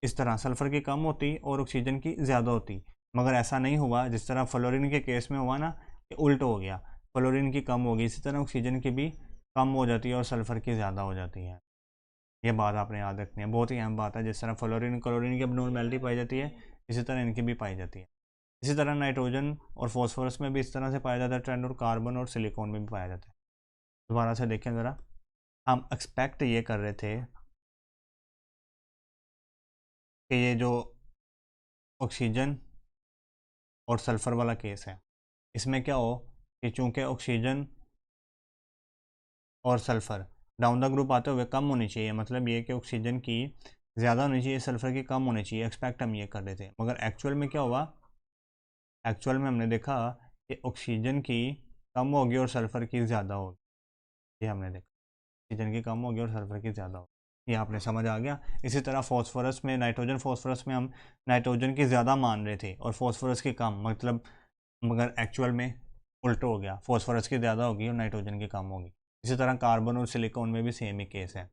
इस तरह सल्फ़र की कम होती और ऑक्सीजन की ज़्यादा होती, मगर ऐसा नहीं हुआ, जिस तरह फ्लोरीन के केस में हुआ ना, कि उल्ट हो गया, फ्लोरीन की कम होगी, इसी तरह ऑक्सीजन की भी कम हो जाती है और सल्फ़र की ज़्यादा हो जाती है। ये बात आपने याद रखनी है, बहुत ही अहम बात है। जिस तरह फ्लोरीन क्लोरीन की अबनॉर्मेलिटी पाई जाती है, इसी तरह इनकी भी पाई जाती है। इसी तरह नाइट्रोजन और फॉस्फोरस में भी इस तरह से पाया जाता है ट्रेंड, और कार्बन और सिलिकॉन में भी पाया जाता है। दोबारा से देखें ज़रा, हम एक्सपेक्ट ये कर रहे थे कि ये जो ऑक्सीजन और सल्फ़र वाला केस है, इसमें क्या हो कि चूँकि ऑक्सीजन और सल्फ़र डाउन द ग्रुप आते हुए कम होनी चाहिए, मतलब ये कि ऑक्सीजन की ज़्यादा होनी चाहिए, सल्फ़र की कम होनी चाहिए, एक्सपेक्ट हम ये कर रहे थे। मगर एक्चुअल में क्या हुआ, एक्चुअल में हमने देखा कि ऑक्सीजन की कम होगी और सल्फ़र की ज़्यादा होगी। ये हमने देखा, ऑक्सीजन की कम होगी और सल्फ़र की ज़्यादा होगी। ये आपने समझ आ गया। इसी तरह फॉस्फोरस में, नाइट्रोजन फॉस्फोरस में हम नाइट्रोजन की ज़्यादा मान रहे थे और फॉस्फोरस की कम, मतलब मगर एक्चुअल में उल्टा हो गया, फॉस्फोरस की ज़्यादा होगी और नाइट्रोजन की कम होगी। इसी तरह कार्बन और सिलिकॉन में भी सेम ही केस है।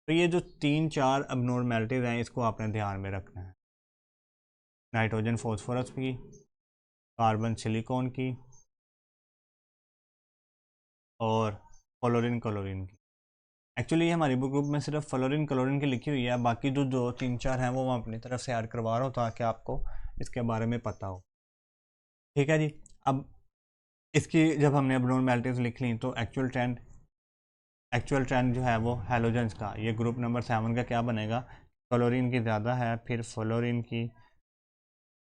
तो ये जो 3-4 अबनॉर्मेलिटीज़ हैं, इसको आपने ध्यान में रखना है। नाइट्रोजन फॉस्फोरस की, कार्बन सिलिकॉन की, और फ्लोरीन क्लोरीन की। एक्चुअली ये हमारी बुक में सिर्फ फ्लोरीन क्लोरीन की लिखी हुई है, बाकी जो जो 3-4 हैं वो मैं अपनी तरफ से ऐड करवा रहा हूँ ताकि आपको इसके बारे में पता हो। ठीक है जी। अब इसकी जब हमने अबनॉर्मेलिटीज़ लिख ली तो एक्चुअल ट्रेंड जो है वो हैलोजेंस का, ये ग्रुप नंबर 7 का क्या बनेगा, क्लोरीन की ज़्यादा है, फिर फ्लोरीन की,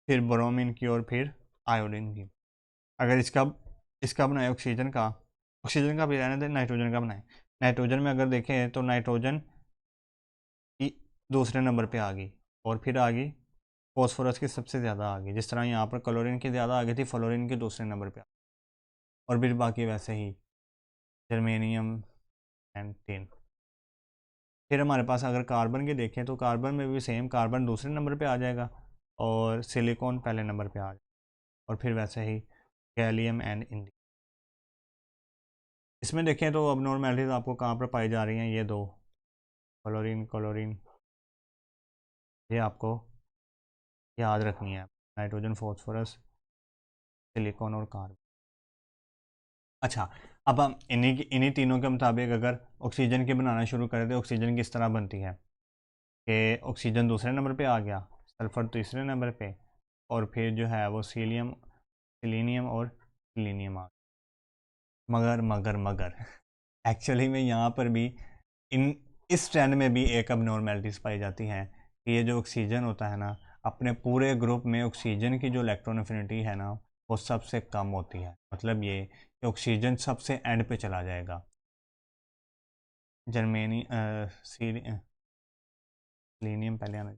फिर ब्रोमीन की, और फिर आयोडीन की। अगर इसका इसका बनाए ऑक्सीजन का भी रहने दें, नाइट्रोजन का बनाए। नाइट्रोजन में अगर देखें तो नाइट्रोजन की दूसरे नंबर पे आ गई, और फिर आ गई फॉस्फोरस की सबसे ज़्यादा आ गई, जिस तरह यहाँ पर क्लोरीन की ज़्यादा आ गई थी, फ्लोरीन के दूसरे नंबर पे आ गई, और फिर बाकी वैसे ही जर्मेनियम एंड टिन। फिर हमारे पास अगर कार्बन के देखें तो कार्बन में भी सेम, कार्बन दूसरे नंबर पे आ जाएगा और सिलिकॉन पहले नंबर पे आ जाएगा, और फिर वैसे ही गैलियम एंड इंडियम। इसमें देखें तो अब नॉर्मेलिटीज आपको कहाँ पर पाई जा रही हैं, ये दो, फ्लोरीन क्लोरीन, ये आपको याद रखनी है, नाइट्रोजन फॉस्फोरस सिलिकॉन और कार्बन। अच्छा, अब हम इन्हीं तीनों के मुताबिक अगर ऑक्सीजन की बनाना शुरू करें तो ऑक्सीजन किस तरह बनती है कि ऑक्सीजन दूसरे नंबर पे आ गया, सल्फ़र तीसरे नंबर पे, और फिर जो है वो सिलीनियम और सिलीनियम आ गया। मगर एक्चुअली में यहाँ पर भी इन इस ट्रेंड में भी एक अबनॉर्मेलिटीज़ पाई जाती हैं कि ये जो ऑक्सीजन होता है ना, अपने पूरे ग्रुप में ऑक्सीजन की जो इलेक्ट्रॉन एफिनिटी है ना वो सबसे कम होती है। मतलब ये कि ऑक्सीजन सबसे एंड पे चला जाएगा। जर्मेनी सिलीनियम पहले आना,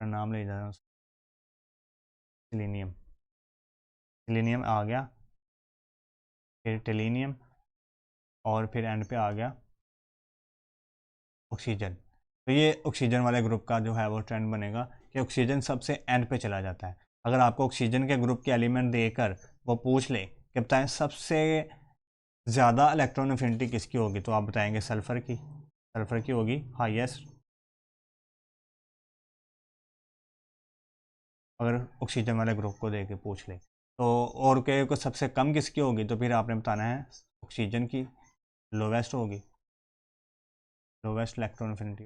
नाम ले जा रहा हूँ, सिलीनियम, सिलीनियम आ गया, फिर टेलीनियम, और फिर एंड पे आ गया ऑक्सीजन। तो ये ऑक्सीजन वाले ग्रुप का जो है वो ट्रेंड बनेगा कि ऑक्सीजन सबसे एंड पे चला जाता है। अगर आपको ऑक्सीजन के ग्रुप के एलिमेंट देकर वो पूछ ले कि बताएं सबसे ज़्यादा इलेक्ट्रॉन एफिनिटी किसकी होगी, तो आप बताएंगे सल्फ़र की होगी हाईएस्ट। अगर ऑक्सीजन वाले ग्रुप को दे के पूछ ले तो, और के को सबसे कम किसकी होगी, तो फिर आपने बताना है ऑक्सीजन की लोवेस्ट होगी, लोवेस्ट इलेक्ट्रॉन एफिनिटी।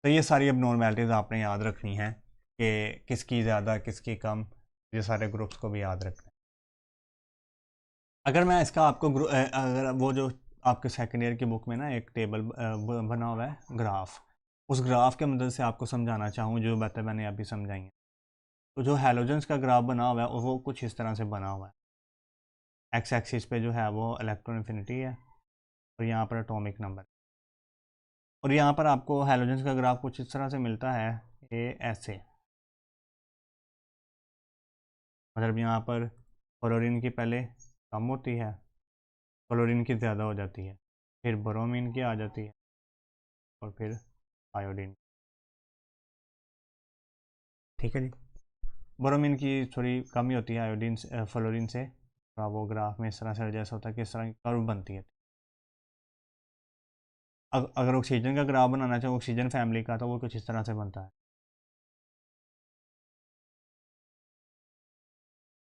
तो ये सारी अब नॉर्मेलिटीज़ आपने याद रखनी है कि किसकी ज़्यादा किसकी कम, ये सारे ग्रुप्स को भी याद रखना है। अगर मैं इसका आपको अगर वो जो आपके सेकेंड ईयर की बुक में ना एक टेबल बना हुआ है ग्राफ, उस ग्राफ के मदद से आपको समझाना चाहूँ जो बातें मैंने अभी समझाई हैं। तो जो हैलोजेंस का ग्राफ बना हुआ है वो कुछ इस तरह से बना हुआ है। एक्स एक्सिस पे जो है वो इलेक्ट्रॉन एफिनिटी है, और यहाँ पर एटॉमिक नंबर, और यहाँ पर आपको हैलोजेंस का ग्राफ कुछ इस तरह से मिलता है, ए ऐसे, मतलब यहाँ पर फ्लोरीन की पहले कम होती है, फ्लोरीन की ज़्यादा हो जाती है, फिर ब्रोमीन की आ जाती है, और फिर आयोडीन। ठीक है जी। ब्रोमीन की थोड़ी कम ही होती है आयोडीन से, फ्लोरीन से। तो वो ग्राफ में इस तरह से जैसा होता है कि इस तरह की कर्व बनती है। अगर ऑक्सीजन का ग्राफ बनाना चाहो ऑक्सीजन फैमिली का, तो वो कुछ इस तरह से बनता है।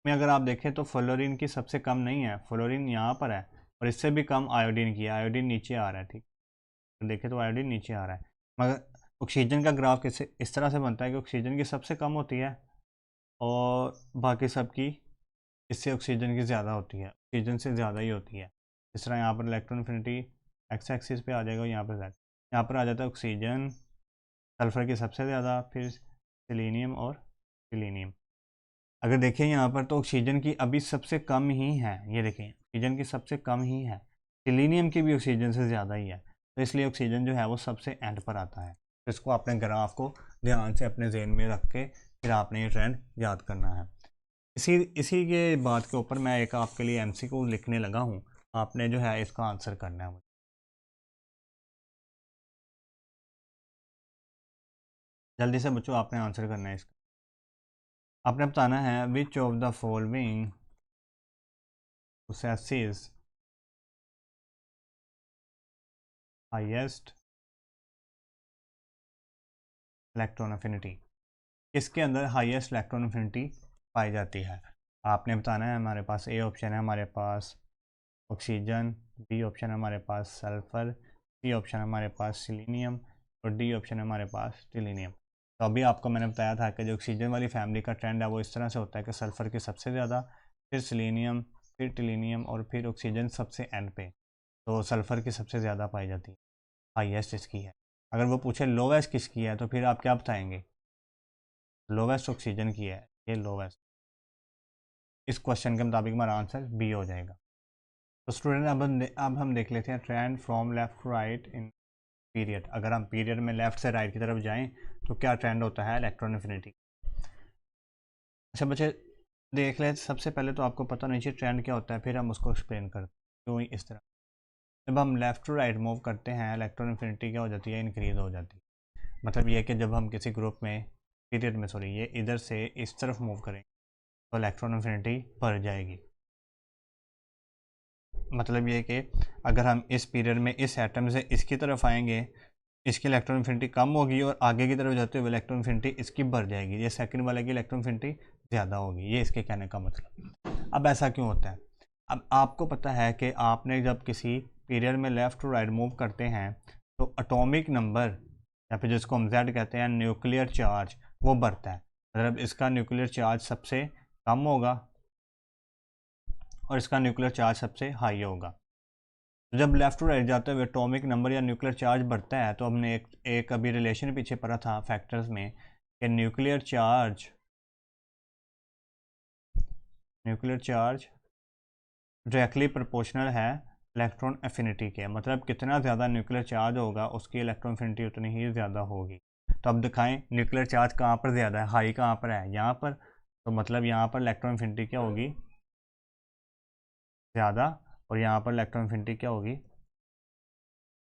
में अगर आप देखें तो फ्लोरीन की सबसे कम नहीं है, फ्लोरीन यहाँ पर है, और इससे भी कम आयोडीन की है, आयोडीन नीचे आ रहा है। ठीक, तो देखें तो आयोडीन नीचे आ रहा है। मगर ऑक्सीजन का ग्राफ कैसे इस तरह से बनता है कि ऑक्सीजन की सबसे कम होती है और बाकी सब की इससे ऑक्सीजन की ज़्यादा होती है, ऑक्सीजन से ज़्यादा ही होती है। इस तरह यहाँ पर इलेक्ट्रॉन एफिनिटी एक्स एक्सिस पे आ जाएगा, यहाँ पर जेड, यहाँ पर आ जाता है ऑक्सीजन, सल्फ़र की सबसे ज़्यादा, फिर सेलेनियम और सिलीनियम। अगर देखें यहाँ पर तो ऑक्सीजन की अभी सबसे कम ही है, ये देखें ऑक्सीजन की सबसे कम ही है, सेलेनियम की भी ऑक्सीजन से ज़्यादा ही है, तो इसलिए ऑक्सीजन जो है वो सबसे एंड पर आता है। तो इसको अपने ग्राफ को ध्यान से अपने जहन में रख के फिर आपने ये ट्रेंड याद करना है। इसी इसी के बात के ऊपर मैं एक आपके लिए एमसीक्यू लिखने लगा हूँ, आपने जो है इसका आंसर करना है मुझे। जल्दी से बच्चों आपने आंसर करना है इसका। आपने बताना है विच of the following possesses highest electron affinity, किसके अंदर हाईएस्ट इलेक्ट्रॉन अफिनिटी पाई जाती है। आपने बताना है, हमारे पास ए ऑप्शन है हमारे पास ऑक्सीजन, बी ऑप्शन है हमारे पास सल्फर, सी ऑप्शन है हमारे पास सिलीनियम और डी ऑप्शन है हमारे पास टिलीनियम। तो अभी आपको मैंने बताया था कि जो ऑक्सीजन वाली फैमिली का ट्रेंड है वो इस तरह से होता है कि सल्फर की सबसे ज़्यादा, फिर सिलीनियम, फिर टिलीनियम और फिर ऑक्सीजन सबसे एंड पे। तो सल्फर की सबसे ज़्यादा पाई जाती है, हाईएस्ट इसकी है। अगर वो पूछे लोवेस्ट किसकी है तो फिर आप क्या बताएंगे, लोवेस्ट ऑक्सीजन की है, ये लोवेस्ट। इस क्वेश्चन के मुताबिक हमारा आंसर बी हो जाएगा। तो स्टूडेंट अब हम देख लेते हैं trend from left to right in period. अगर हम पीरियड में लेफ्ट से राइट की तरफ जाएं तो क्या ट्रेंड होता है इलेक्ट्रॉन अफिनिटी। अच्छा बच्चे देख ले, सबसे पहले तो आपको पता नहीं चाहिए ट्रेंड क्या होता है, फिर हम उसको एक्सप्लेन करते हैं क्यों इस तरह। जब हम लेफ़्ट टू राइट मूव करते हैं इलेक्ट्रॉन अफिनिटी क्या हो जाती है, इंक्रीज़ हो जाती है। मतलब ये कि जब हम किसी ग्रुप में पीरियड में सॉरी ये इधर से इस तरफ मूव करेंगे तो इलेक्ट्रॉन अफिनिटी बढ़ जाएगी। मतलब ये कि अगर हम इस पीरियड में इस एटम से इसकी तरफ आएंगे, इसकी इलेक्ट्रॉन अफिनिटी कम होगी और आगे की तरफ जाते हुए इलेक्ट्रॉन अफिनिटी इसकी बढ़ जाएगी, ये सेकंड वाले की इलेक्ट्रॉन अफिनिटी ज़्यादा होगी। ये इसके कहने का मतलब। अब ऐसा क्यों होता है, अब आपको पता है कि आपने जब किसी पीरियड में लेफ़्ट टू राइट मूव करते हैं तो एटॉमिक नंबर या फिर जिसको हम जेड कहते हैं न्यूक्लियर चार्ज वो बढ़ता है। मतलब इसका न्यूक्लियर चार्ज सबसे कम होगा और इसका न्यूक्लियर चार्ज सबसे हाई होगा। तो जब लेफ्ट टू राइट जाते हुए एटॉमिक नंबर या न्यूक्लियर चार्ज बढ़ता है तो हमने एक अभी रिलेशन पीछे पढ़ा था फैक्टर्स में कि न्यूक्लियर चार्ज डायरेक्टली प्रोपोर्शनल है इलेक्ट्रॉन एफिनिटी के। मतलब कितना ज़्यादा न्यूक्लियर चार्ज होगा उसकी इलेक्ट्रॉन एफिनिटी उतनी ही ज़्यादा होगी। तो अब दिखाएं न्यूक्लियर चार्ज कहाँ पर ज़्यादा है, हाई कहाँ पर है, यहाँ पर। तो मतलब यहाँ पर इलेक्ट्रॉन एफिनिटी क्या होगी, ज़्यादा, और यहाँ पर इलेक्ट्रॉन एफिनिटी क्या होगी,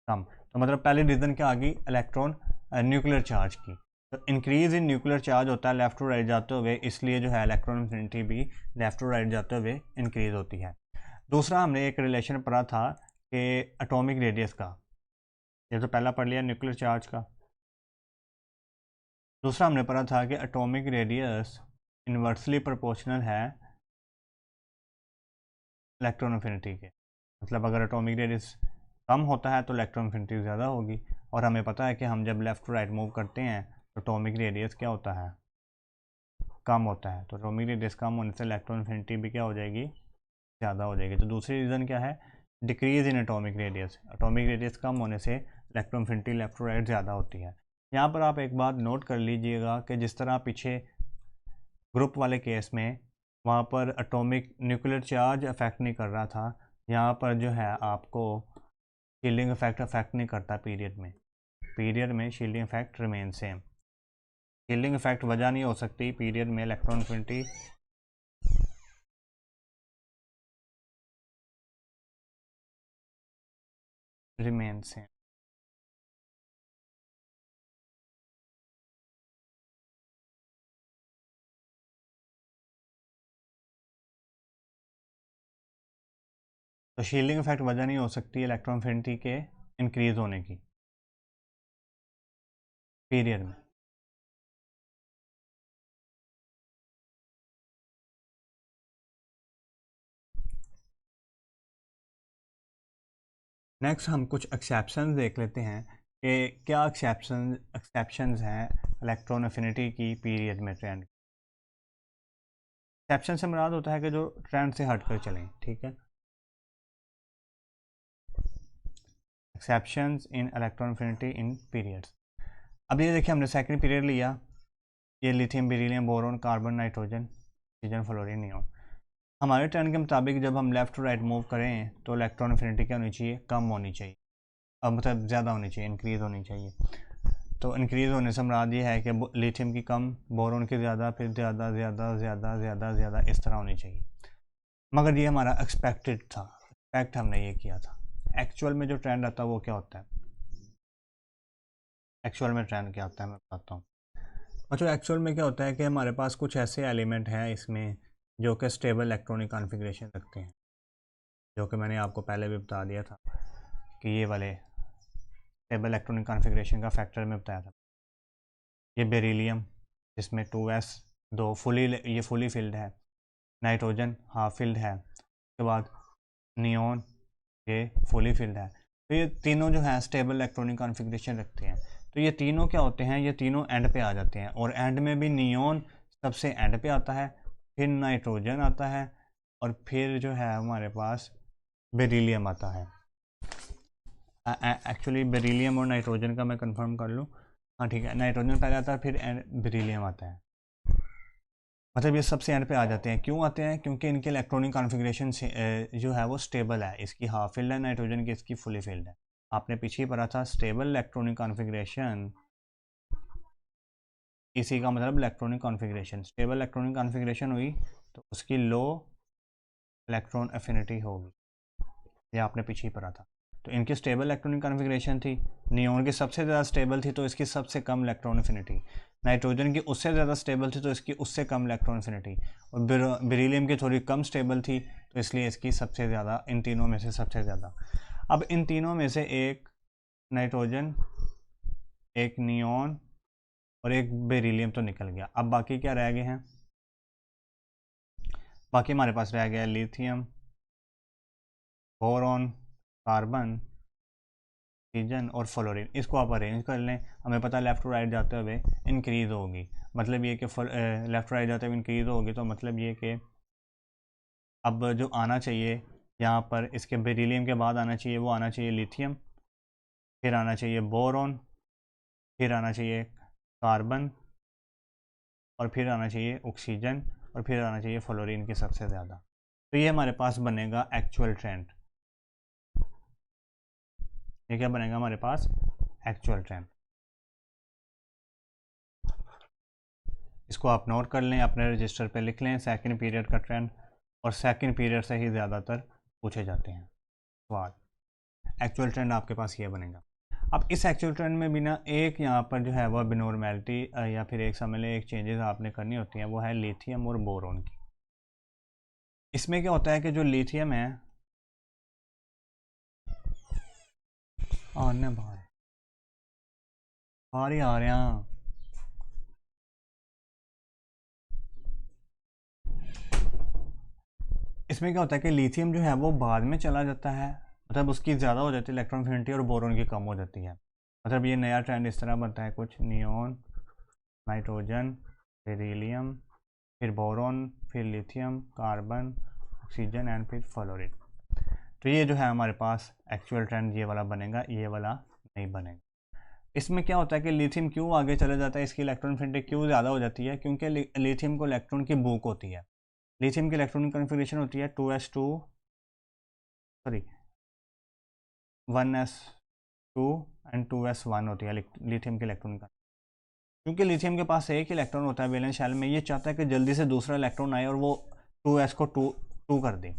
कम। तो मतलब पहले रीज़न क्या आ गई, इलेक्ट्रॉन न्यूक्लियर चार्ज की। तो इंक्रीज इन न्यूक्लियर चार्ज होता है लेफ्ट टू राइट जाते हुए, इसलिए जो है इलेक्ट्रॉन एफिनिटी भी लेफ्ट टू राइट जाते हुए इंक्रीज होती है। दूसरा हमने एक रिलेशन पढ़ा था कि एटॉमिक रेडियस का, ये तो पहला पढ़ लिया न्यूक्लियर चार्ज का। दूसरा हमने पढ़ा था कि एटॉमिक रेडियस इन्वर्सली प्रोपोर्शनल है इलेक्ट्रॉन एफिनिटी के। मतलब अगर एटॉमिक रेडियस कम होता है तो इलेक्ट्रॉन एफिनिटी ज़्यादा होगी। और हमें पता है कि हम जब लेफ़्ट टू राइट मूव करते हैं तो एटॉमिक रेडियस क्या होता है, कम होता है। तो एटॉमिक रेडियस कम होने से इलेक्ट्रॉन एफिनिटी भी क्या हो जाएगी, ज़्यादा हो जाएगी। तो दूसरी रीज़न क्या है, decrease in atomic radius. Atomic radius कम होने से electron affinity left to right ज़्यादा होती है। यहाँ पर आप एक बात नोट कर लीजिएगा कि जिस तरह पीछे ग्रुप वाले केस में वहाँ पर एटॉमिक न्यूक्लियर चार्ज अफेक्ट नहीं कर रहा था, यहाँ पर जो है आपको शील्डिंग इफेक्ट अफेक्ट नहीं करता पीरियड में shielding effect remain same. Shielding effect वजह नहीं हो सकती पीरियड में इलेक्ट्रॉन एफिनिटी रिमेन सेम। तो शील्डिंग इफेक्ट वजह नहीं हो सकती इलेक्ट्रॉन एफिनिटी के इंक्रीज होने की पीरियड में। नेक्स्ट हम कुछ एक्सेप्शन देख लेते हैं कि क्या एक्सेप्शंस हैं इलेक्ट्रॉन एफिनिटी की पीरियड में ट्रेंड। एक्सेप्शन से मुराद होता है कि जो ट्रेंड से हटकर चलें, ठीक है। एक्सेप्शंस इन इलेक्ट्रॉन एफिनिटी इन पीरियड्स। अब ये देखिए हमने सेकंड पीरियड लिया, ये lithium beryllium boron carbon nitrogen oxygen fluorine neon. हमारे ट्रेंड के मुताबिक जब हम लेफ़्ट टू राइट मूव करें तो इलेक्ट्रॉन एफिनिटी क्या होनी चाहिए, कम होनी चाहिए, अब मतलब ज़्यादा होनी चाहिए, इंक्रीज़ होनी चाहिए। तो इंक्रीज़ होने से मुराद ये है कि लिथियम की कम, बोरोन की ज़्यादा, फिर ज़्यादा ज़्यादा ज़्यादा ज़्यादा ज़्यादा इस तरह होनी चाहिए। मगर ये हमारा एक्सपेक्टेड था, एक्सपेक्ट हमने ये किया था। एक्चुअल में जो ट्रेंड आता है वो क्या होता है, एक्चुअल में ट्रेंड क्या होता है मैं बताता हूँ। अच्छा, एक्चुअल में क्या होता है कि हमारे पास कुछ ऐसे एलिमेंट हैं इसमें जो कि स्टेबल इलेक्ट्रॉनिक कॉन्फ़िगरेशन रखते हैं, जो कि मैंने आपको पहले भी बता दिया था कि ये वाले स्टेबल इलेक्ट्रॉनिक कॉन्फ़िगरेशन का फैक्टर में बताया था। ये बेरिलियम जिसमें 2s, दो ये फुली फिल्ड है, नाइट्रोजन हाफ फिल्ड है, उसके बाद नियॉन ये फुली फिल्ड है। तो ये तीनों जो है स्टेबल इलेक्ट्रॉनिक कॉन्फ़िगरेशन रखते हैं। तो ये तीनों क्या होते हैं, ये तीनों एंड पे आ जाते हैं, और एंड में भी नियॉन सबसे एंड पे आता है, फिर नाइट्रोजन आता है, और फिर जो है हमारे पास बेरिलियम आता है। एक्चुअली बेरिलियम और नाइट्रोजन का मैं कंफर्म कर लूँ, हाँ ठीक है, नाइट्रोजन पहले आता है फिर बेरिलियम आता है। मतलब ये सबसे एंड पे आ जाते हैं। क्यों आते हैं, क्योंकि इनके इलेक्ट्रॉनिक कॉन्फ़िगरेशन से जो है वो स्टेबल है, इसकी हाफ फील्ड है नाइट्रोजन की, इसकी फुली फील्ड है। आपने पीछे ही पढ़ा था स्टेबल इलेक्ट्रॉनिक कॉन्फ़िगरेशन, इसी का मतलब electronic configuration. Stable electronic configuration हुई तो उसकी लो इलेक्ट्रॉन एफिनिटी होगी, ये आपने पीछे ही पढ़ा था। तो इनकी स्टेबल इलेक्ट्रॉनिक कॉन्फ़िगरेशन थी, नियॉन की सबसे ज़्यादा स्टेबल थी तो इसकी सबसे कम इलेक्ट्रॉन एफिनिटी, नाइट्रोजन की उससे ज़्यादा स्टेबल थी तो इसकी उससे कम इलेक्ट्रॉन एफिनिटी, और बेरिलियम की थोड़ी कम स्टेबल थी तो इसलिए इसकी सबसे ज़्यादा, इन तीनों में से सबसे ज़्यादा। अब इन तीनों में से एक नाइट्रोजन, एक नियॉन और एक बेरिलियम तो निकल गया। अब बाकी क्या रह गए हैं, बाकी हमारे पास रह गया लिथियम, बोरॉन, कार्बन, ऑक्सीजन और फ्लोरीन। इसको आप अरेंज कर लें, हमें पता है लेफ़्ट टू राइट जाते हुए इंक्रीज़ होगी, मतलब ये कि लेफ़्ट टू राइट जाते हुए इंक्रीज़ होगी, तो मतलब ये कि अब जो आना चाहिए यहाँ पर इसके बेरिलियम के बाद आना चाहिए, वो आना चाहिए लिथियम, फिर आना चाहिए बोरॉन, फिर आना चाहिए कार्बन, और फिर आना चाहिए ऑक्सीजन, और फिर आना चाहिए फ्लोरीन की सबसे ज़्यादा। तो ये हमारे पास बनेगा एक्चुअल ट्रेंड। ये क्या बनेगा हमारे पास, एक्चुअल ट्रेंड। इसको आप नोट कर लें, अपने रजिस्टर पे लिख लें, सेकंड पीरियड का ट्रेंड, और सेकंड पीरियड से ही ज़्यादातर पूछे जाते हैं सवाल। एक्चुअल ट्रेंड आपके पास ये बनेगा। अब इस एक्चुअल ट्रेंड में भी ना एक यहाँ पर जो है वह बिनॉर्मेलिटी या फिर एक समझ लें एक चेंजेस आपने करनी होती हैं, वो है लिथियम और बोरोन की। इसमें क्या होता है कि जो लिथियम है, आने बाहर बाहर ही आ रहे हैं, इसमें क्या होता है कि लिथियम जो है वो बाद में चला जाता है, मतलब उसकी ज़्यादा हो जाती है इलेक्ट्रॉन एफिनिटी, और बोरोन की कम हो जाती है। मतलब ये नया ट्रेंड इस तरह बनता है कुछ, नियॉन, नाइट्रोजन, बेरिलियम, फिर बोरोन, फिर लिथियम, कार्बन, ऑक्सीजन एंड फिर फ्लोरीन। तो ये जो है हमारे पास एक्चुअल ट्रेंड ये वाला बनेगा, ये वाला नहीं बनेगा। इसमें क्या होता है कि लिथियम क्यों आगे चला जाता है, इसकी इलेक्ट्रॉन एफिनिटी क्यों ज़्यादा हो जाती है, क्योंकि लिथियम को इलेक्ट्रॉन की भूख होती है। लिथियम की इलेक्ट्रॉनिक कॉन्फ़िगरेशन होती है 2s2, sorry 1s2 and 2s1 होती है लिथियम की इलेक्ट्रॉनिक। क्योंकि लिथियम के पास एक इलेक्ट्रॉन होता है वैलेंस शेल में, ये चाहता है कि जल्दी से दूसरा इलेक्ट्रॉन आए और वो 2s को 2 कर दे।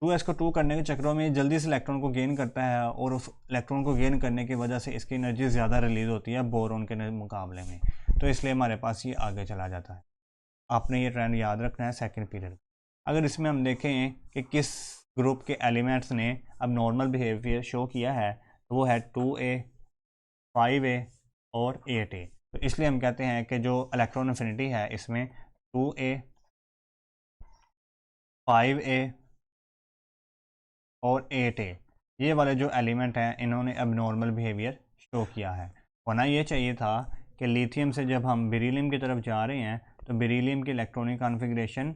2s को 2 करने के चक्रों में जल्दी से इलेक्ट्रॉन को गेन करता है, और उस इलेक्ट्रॉन को गेन करने की वजह से इसकी एनर्जी ज़्यादा रिलीज होती है बोरोन के मुकाबले में, तो इसलिए हमारे पास ये आगे चला जाता है। आपने ये ट्रेंड याद रखना है सेकंड पीरियड। अगर इसमें हम देखें कि किस ग्रुप के एलिमेंट्स ने अब नॉर्मल बिहेवियर शो किया है, तो वो है 2a, 5a और 8a। तो इसलिए हम कहते हैं कि जो इलेक्ट्रॉन एफिनिटी है इसमें 2a, 5a और 8a, ये वाले जो एलिमेंट हैं इन्होंने अब नॉर्मल बिहेवियर शो किया है। होना ये चाहिए था कि लिथियम से जब हम बेरिलियम की तरफ जा रहे हैं तो बेरिलियम की इलेक्ट्रॉनिक कॉन्फ़िगरेशन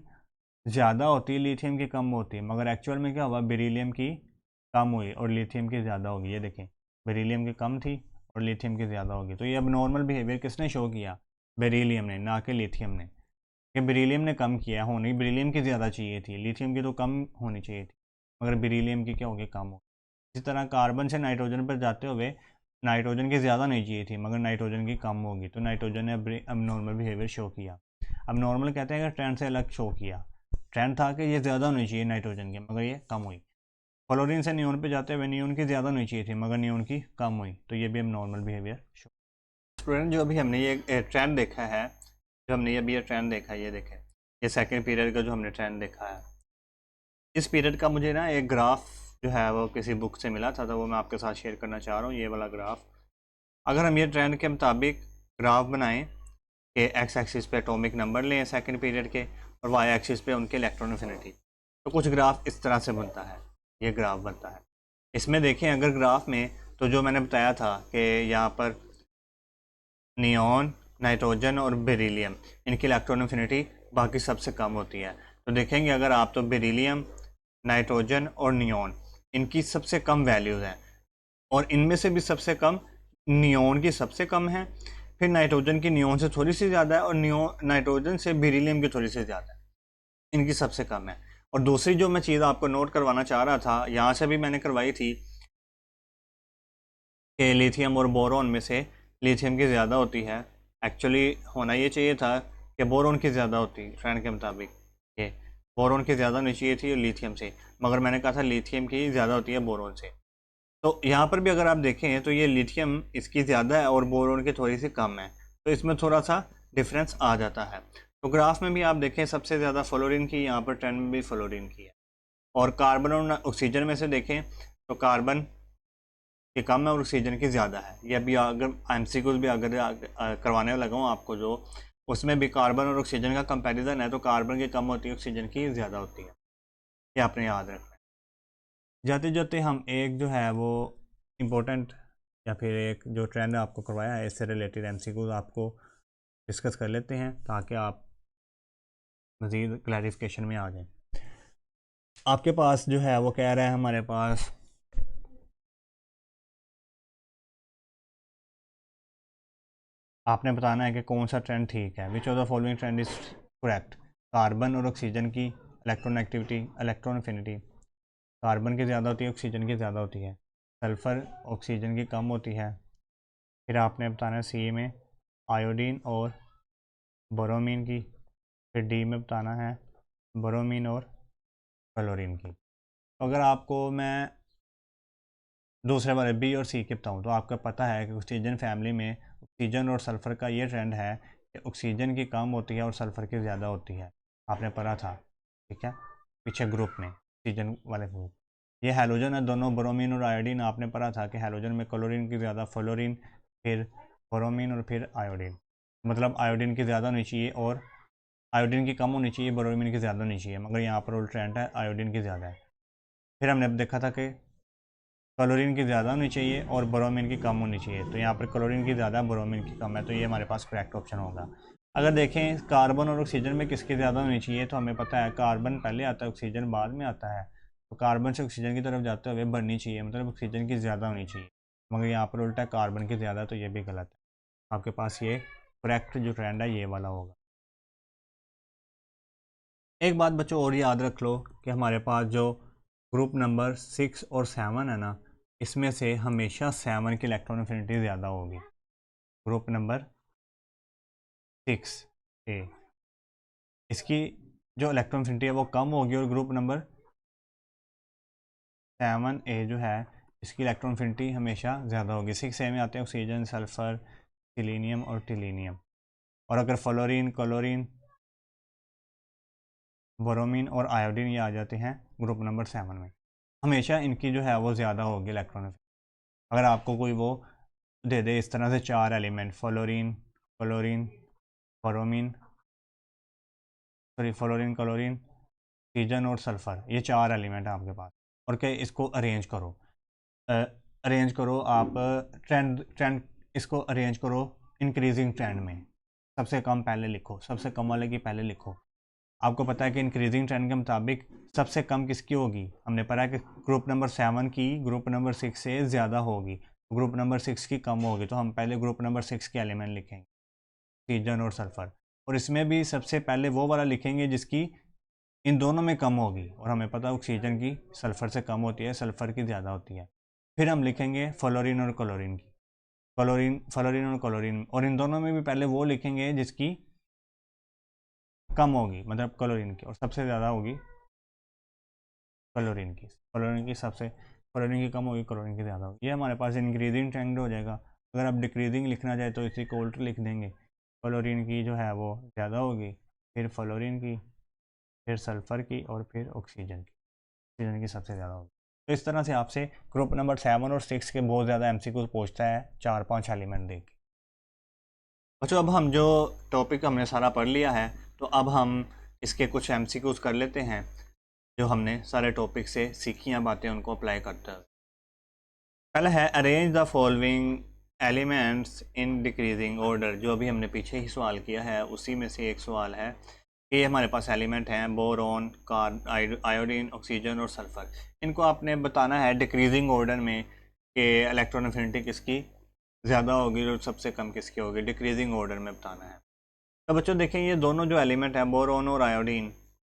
ज़्यादा होती है, लिथियम की कम होती है, मगर एक्चुअल में क्या हुआ, बेरिलियम की कम हुई और लिथियम की ज़्यादा होगी। ये देखें, बेरिलियम की कम थी और लिथियम की ज़्यादा होगी। तो ये अब नॉर्मल बिहेवियर किसने शो किया, बेरिलियम ने, ना कि लिथियम ने। कि बेरिलियम ने कम किया, होनी बेरिलियम की ज़्यादा चाहिए थी, लिथियम की तो कम होनी चाहिए थी, मगर बेरिलियम की क्या होगी, कम हो। इसी तरह कार्बन से नाइट्रोजन पर जाते हुए नाइट्रोजन की ज़्यादा नहीं चाहिए थी, मगर नाइट्रोजन की कम होगी, तो नाइट्रोजन ने अब नॉर्मल बिहेवियर शो किया। अब नॉर्मल कहते हैं कि ट्रेंड से अलग शो किया, ट्रेंड था कि ये ज़्यादा होनी चाहिए नाइट्रोजन की, मगर ये कम हुई। फ्लोरीन से नियोन पे जाते हुए नियोन की ज़्यादा होनी चाहिए थी, मगर नियोन की कम हुई, तो ये भी अब नॉर्मल बिहेवियर शो। स्टूडेंट जो अभी हमने ये ट्रेंड देखा है, जो हमने अभी ये ट्रेंड देखा है, ये देखें, ये सेकंड पीरियड का जो हमने ट्रेंड देखा है, इस पीरियड का मुझे ना एक ग्राफ जो है वो किसी बुक से मिला था, तो वो मैं आपके साथ शेयर करना चाह रहा हूँ, ये वाला ग्राफ। अगर हम ये ट्रेंड के मुताबिक ग्राफ बनाएं कि एक्स एक्सिस पे एटॉमिक नंबर लें सेकंड पीरियड के और वाई एक्सिस पे उनके इलेक्ट्रॉन एफिनिटी, तो कुछ ग्राफ इस तरह से बनता है, ये ग्राफ बनता है। इसमें देखें अगर ग्राफ में, तो जो मैंने बताया था कि यहाँ पर नियॉन, नाइट्रोजन और बेरिलियम, इनकी इलेक्ट्रॉन एफिनिटी बाकी सबसे कम होती है। तो देखेंगे अगर आप, तो बेरिलियम, नाइट्रोजन और नियॉन, इनकी सबसे कम वैल्यूज़ हैं, और इनमें से भी सबसे कम नियॉन की सबसे कम है, फिर नाइट्रोजन की नियॉन से थोड़ी सी ज़्यादा है, और नाइट्रोजन से बेरिलियम की थोड़ी सी ज़्यादा है, इनकी सबसे कम है। और दूसरी जो मैं चीज़ आपको नोट करवाना चाह रहा था, यहाँ से भी मैंने करवाई थी कि लिथियम और बोरोन में से लिथियम की ज़्यादा होती है। एक्चुअली होना ये चाहिए था कि बोरोन की ज़्यादा होती, ट्रेंड के मुताबिक ये बोरोन की ज़्यादा होनी चाहिए थी लिथियम से, मगर मैंने कहा था लिथियम की ज़्यादा होती है बोरोन से। तो यहाँ पर भी अगर आप देखें तो ये लिथियम इसकी ज़्यादा है और बोरोन की थोड़ी सी कम है, तो इसमें थोड़ा सा डिफरेंस आ जाता है। तो ग्राफ में भी आप देखें सबसे ज़्यादा फ्लोरीन की, यहाँ पर ट्रेंड में भी फ्लोरीन की है। और कार्बन और ऑक्सीजन में से देखें तो कार्बन की कम है और ऑक्सीजन की ज़्यादा है। ये अभी अगर एमसीक्यूज भी अगर करवाने लगा हूँ आपको, जो उसमें भी कार्बन और ऑक्सीजन का कंपैरिजन है, तो कार्बन की कम होती है, ऑक्सीजन की ज़्यादा होती है, ये आपने याद रखना है। जाते जाते हम एक जो है वो इम्पोर्टेंट या फिर एक जो ट्रेंड आपको करवाया है, इससे रिलेटेड एमसीक्यूज आपको डिस्कस कर लेते हैं, ताकि आप मज़ीद क्लैरिफिकेशन में आ जाएं। आपके पास जो है वो कह रहा है, हमारे पास आपने बताना है कि कौन सा ट्रेंड ठीक है, विच of the following trend is correct. Carbon और ऑक्सीजन की electron activity, electron affinity carbon की ज़्यादा होती है, ऑक्सीजन की ज़्यादा होती है। सल्फ़र ऑक्सीजन की कम होती है। फिर आपने बताना है सी में आयोडीन और बोरोमीन की, फिर डी में बताना है बोरोमीन और क्लोरीन की। तो अगर आपको मैं दूसरे वाले बी और सी के बताऊँ, तो आपको पता है कि ऑक्सीजन फैमिली में ऑक्सीजन और सल्फ़र का ये ट्रेंड है कि ऑक्सीजन की कम होती है और सल्फ़र की ज़्यादा होती है, आपने पढ़ा था, ठीक है, पीछे ग्रुप में, ऑक्सीजन वाले ग्रुप। ये हैलोजन है दोनों, ब्रोमीन और आयोडीन, आपने पढ़ा था कि हैलोजन में क्लोरीन की ज़्यादा, फ्लोरीन, फिर ब्रोमीन और फिर आयोडीन, मतलब आयोडीन की ज़्यादा होनी चाहिए और आयोडीन की कम होनी चाहिए, ब्रोमीन की ज़्यादा होनी चाहिए, मगर यहाँ पर उल्टा ट्रेंड है, आयोडीन की ज़्यादा है। फिर हमने देखा था कि क्लोरीन की ज़्यादा होनी चाहिए और ब्रोमीन की कम होनी चाहिए, तो यहाँ पर क्लोरीन की ज़्यादा, ब्रोमीन की कम है, तो ये हमारे पास करेक्ट ऑप्शन होगा। अगर देखें कार्बन और ऑक्सीजन में किसकी ज़्यादा होनी चाहिए, तो हमें पता है कार्बन पहले आता है, ऑक्सीजन बाद में आता है, तो कार्बन से ऑक्सीजन की तरफ जाते हुए बढ़नी चाहिए, मतलब ऑक्सीजन की ज़्यादा होनी चाहिए, मगर यहाँ पर उल्टा कार्बन की ज़्यादा, तो ये भी गलत है। आपके पास ये करेक्ट जो ट्रेंड है ये वाला होगा। एक बात बच्चों और याद रख लो कि हमारे पास जो ग्रुप नंबर 6 और 7 है ना, इसमें से हमेशा 7 की इलेक्ट्रॉन एफिनिटी ज़्यादा होगी। ग्रुप नंबर 6 ए, इसकी जो इलेक्ट्रॉन एफिनिटी है वो कम होगी, और ग्रुप नंबर 7 ए जो है इसकी इलेक्ट्रॉन एफिनिटी हमेशा ज़्यादा होगी। 6 ए में आते हैं ऑक्सीजन, सल्फ़र, सिलीनियम और टिलीनियम। और अगर फ्लोरीन, क्लोरीन, बोरोमीन और आयोडीन ये आ जाते हैं ग्रुप नंबर 7 में, हमेशा इनकी जो है वो ज़्यादा होगी इलेक्ट्रॉन एफिनिटी। अगर आपको कोई वो दे दे इस तरह से 4 element, fluorine, chlorine, bromine, sorry fluorine, chlorine, oxygen और सल्फ़र, ये 4 एलिमेंट हैं आपके पास, और क्या इसको अरेंज करो, अरेंज करो आप, ट्रेंड ट्रेंड इसको अरेंज करो इंक्रीजिंग ट्रेंड में, सबसे कम पहले लिखो, सबसे कम वाले की पहले लिखो। आपको पता है कि इंक्रीजिंग ट्रेंड के मुताबिक सबसे कम किसकी होगी, हमने पढ़ा है कि ग्रुप नंबर 7 की ग्रुप नंबर 6 से ज़्यादा होगी, ग्रुप नंबर 6 की कम होगी, तो हम पहले ग्रुप नंबर 6 के एलिमेंट लिखेंगे, ऑक्सीजन और सल्फ़र। और इसमें भी सबसे पहले वो वाला लिखेंगे जिसकी इन दोनों में कम होगी, और हमें पता है ऑक्सीजन की सल्फ़र से कम होती है, सल्फ़र की ज़्यादा होती है। फिर हम लिखेंगे फ्लोरीन और क्लोरीन की, फ्लोरीन और क्लोरीन, और इन दोनों में भी पहले वो लिखेंगे जिसकी कम होगी, मतलब क्लोरीन की, और सबसे ज़्यादा होगी क्लोरीन की सबसे, क्लोरीन की कम होगी, क्लोरीन की ज़्यादा होगी। ये हमारे पास इंक्रीजिंग ट्रेंड हो जाएगा। अगर आप डिक्रीजिंग लिखना चाहे तो इसी को उल्ट लिख देंगे, क्लोरीन की जो है वो ज़्यादा होगी, फिर फ्लोरीन की, फिर सल्फ़र की, और फिर ऑक्सीजन की सबसे ज़्यादा होगी। तो इस तरह से आपसे ग्रुप नंबर 7 और 6 के बहुत ज़्यादा MCQ पूछता है 4-5 एलिमेंट देख के। बच्चों अब हम जो टॉपिक हमने सारा पढ़ लिया है, तो अब हम इसके कुछ MCQs कर लेते हैं जो हमने सारे टॉपिक से सीखी हैं बातें, उनको अप्लाई करते हैं। पहला है arrange the following elements in decreasing order. जो अभी हमने पीछे ही सवाल किया है उसी में से एक सवाल है कि ये हमारे पास एलिमेंट हैं बोरॉन, आयोडीन, ऑक्सीजन और सल्फ़र। इनको आपने बताना है डिक्रीजिंग ऑर्डर में कि इलेक्ट्रॉन एफिनिटी किसकी ज़्यादा होगी और सबसे कम किसकी होगी, डिक्रीजिंग ऑर्डर में बताना है। तो बच्चों देखें ये दोनों जो एलिमेंट हैं बोरॉन और आयोडीन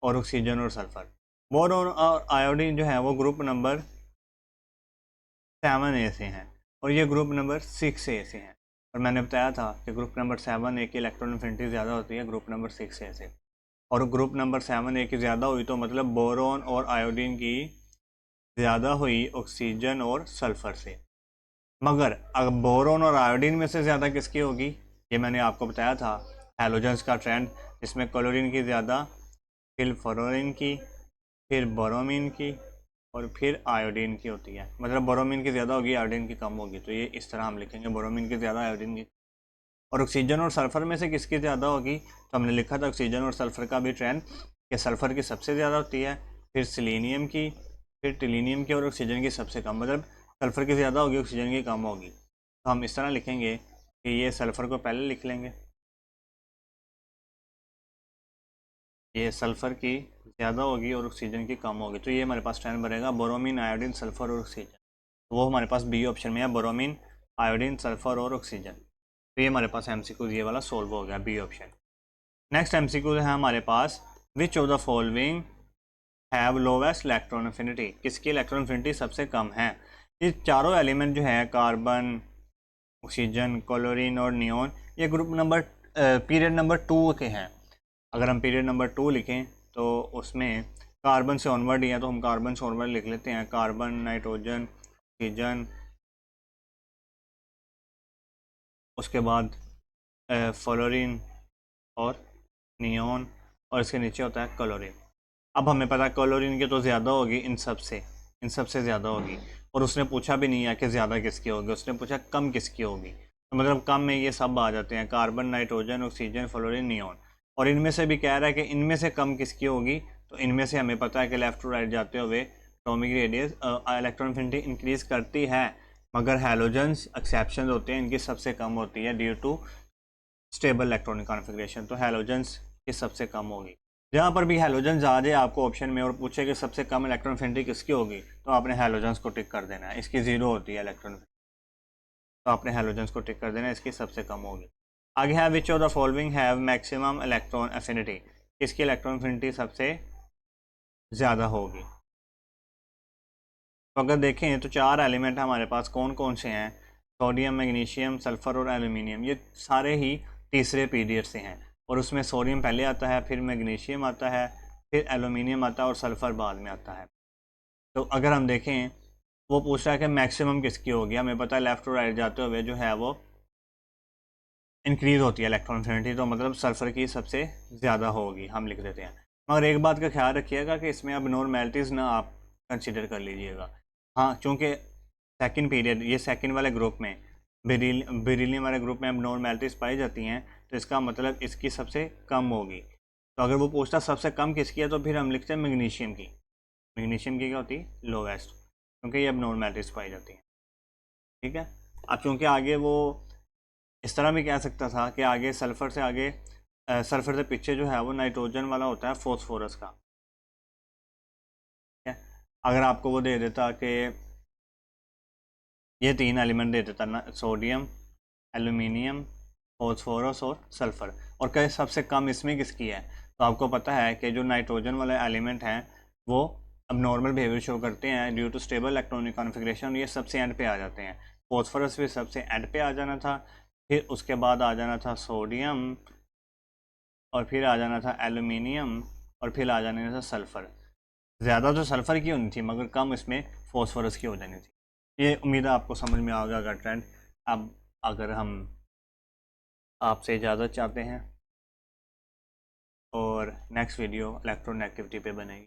और ऑक्सीजन और सल्फ़र, बोरॉन और आयोडीन जो है वो ग्रुप नंबर 7A से हैं और ये ग्रुप नंबर 6A से हैं। और मैंने बताया था कि ग्रुप नंबर 7A की इलेक्ट्रॉन एफिनिटी ज़्यादा होती है ग्रुप नंबर 6A से, और ग्रुप नंबर 7A की ज़्यादा हुई तो मतलब बोरॉन और आयोडीन की ज़्यादा हुई ऑक्सीजन और सल्फ़र से। मगर अगर बोरॉन और आयोडीन में से ज़्यादा किसकी होगी, ये मैंने आपको बताया था हैलोजेंस का ट्रेंड, जिसमें क्लोरीन की ज़्यादा, फिर फ्लोरीन की, फिर बोरोमीन की, और फिर आयोडीन की होती है। मतलब बोरोमीन की ज़्यादा होगी, आयोडीन की कम होगी। तो ये इस तरह हम लिखेंगे बोरोमीन की ज़्यादा, आयोडीन की। और ऑक्सीजन और सल्फ़र में से किसकी ज़्यादा होगी, तो हमने लिखा था ऑक्सीजन और सल्फ़र का भी ट्रेंड कि सल्फ़र की सबसे ज़्यादा होती है, फिर सेलेनियम की, फिर टिलेनियम की, और ऑक्सीजन की सबसे कम। मतलब सल्फ़र की ज़्यादा होगी, ऑक्सीजन की कम होगी। तो हम इस तरह लिखेंगे कि ये सल्फ़र को पहले लिख लेंगे, ये सल्फ़र की ज़्यादा होगी और ऑक्सीजन की कम होगी। तो ये हमारे पास ट्रेंड बनेगा बोरोमीन, आयोडीन, सल्फ़र और ऑक्सीजन। तो वो हमारे पास बी ऑप्शन में है, बोरोमीन, आयोडीन, सल्फ़र और ऑक्सीजन। तो ये हमारे पास MCQ ये वाला सोल्व हो गया, बी ऑप्शन। नेक्स्ट MCQ है हमारे पास, which of the following have lowest electron affinity. किसकी इलेक्ट्रॉन एफिनिटी सबसे कम है। ये चारों एलिमेंट जो है कार्बन, ऑक्सीजन, क्लोरीन और नियोन, ये ग्रुप नंबर पीरियड नंबर 2 के हैं। अगर हम पीरियड नंबर 2 लिखें तो उसमें कार्बन से ऑनवर्ड ही है, तो हम कार्बन से ऑनवर्ड लिख लेते हैं, कार्बन, नाइट्रोजन, ऑक्सीजन, उसके बाद फ्लोरीन और नियोन, और इसके नीचे होता है क्लोरीन। अब हमें पता है क्लोरीन की तो ज़्यादा होगी इन सब से ज़्यादा होगी, और उसने पूछा भी नहीं है कि ज़्यादा किसकी होगी, उसने पूछा कम किसकी होगी। तो मतलब कम में ये सब आ जाते हैं, carbon, nitrogen, oxygen, fluorine, neon. और इनमें से भी कह रहा है कि इनमें से कम किसकी होगी, तो इनमें से हमें पता है कि लेफ्ट टू राइट जाते हुए atomic radius electron affinity increase करती है, मगर हैलोजेंस एक्सेप्शन होते हैं, इनकी सबसे कम होती है due to stable electronic configuration. तो हैलोजेंस की सबसे कम होगी। जहाँ पर भी हैलोजेंस आ जाए आपको ऑप्शन में और पूछे कि सबसे कम इलेक्ट्रॉन एफिनिटी किसकी होगी, तो आपने हैलोजेंस को टिक कर देना है। इसकी 0 होती है इलेक्ट्रॉन, तो आपने हैलोजेंस को टिक कर देना है, इसकी सबसे कम होगी। आगे है विच of the following have maximum electron affinity. किसकी इलेक्ट्रॉन एफिनिटी सबसे ज़्यादा होगी। तो अगर देखें तो 4 एलिमेंट हमारे पास कौन कौन से हैं, सोडियम, मैग्नीशियम, सल्फ़र और एल्यूमिनियम। ये सारे ही तीसरे पीरियड से हैं, और उसमें सोडियम पहले आता है, फिर मैग्नीशियम आता है, फिर एल्यूमिनियम आता है, और सल्फ़र बाद में आता है। तो अगर हम देखें, वो पूछ रहा है कि मैक्सिमम किसकी होगी। हमें पता है लेफ़्ट टू राइट जाते हुए जो है वो इंक्रीज़ होती है इलेक्ट्रॉन एफिनिटी, तो मतलब सल्फ़र की सबसे ज़्यादा होगी, हम लिख देते हैं। मगर एक बात का ख्याल रखिएगा कि इसमें अब नॉर्मेलिटीज़ ना आप कंसिडर कर लीजिएगा। हाँ, चूँकि सेकंड पीरियड, ये सेकंड वाले ग्रुप में बेरिलियम वाले ग्रुप में अब नॉर्मेलिटीज़ पाई जाती हैं, तो इसका मतलब इसकी सबसे कम होगी। तो अगर वो पूछता सबसे कम किसकी है, तो फिर हम लिखते हैं मैग्नीशियम की। मैग्नीशियम की क्या होती है, लोवेस्ट, क्योंकि ये अब नॉर्मेलिटीज़ पाई जाती हैं। ठीक है। अब चूँकि आगे वो इस तरह भी कह सकता था कि आगे सल्फ़र से आगे सल्फ़र से पीछे जो है वो नाइट्रोजन वाला होता है, फॉस्फोरस का। ठीक है। अगर आपको वो दे देता कि ये 3 एलिमेंट दे देता ना, सोडियम, एल्यूमिनियम, फॉस्फोरस और सल्फ़र, और कई सबसे कम इसमें किसकी है। तो आपको पता है कि जो नाइट्रोजन वाले एलिमेंट हैं वो अब नॉर्मल बिहेवियर शो करते हैं due to stable electronic configuration, ये सबसे एंड पे आ जाते हैं। फॉस्फोरस भी सबसे एंड पे आ जाना था, फिर उसके बाद आ जाना था सोडियम, और फिर आ जाना था एल्यूमिनियम, और फिर आ जाना था सल्फ़र। ज़्यादा तो सल्फ़र की होनी थी मगर कम इसमें फॉस्फोरस की हो जानी थी। ये उम्मीद है आपको समझ में आ गया अगर ट्रेंड। अब अगर हम आपसे इजाज़त चाहते हैं और नेक्स्ट वीडियो इलेक्ट्रोनेगेटिविटी पे बनेगी।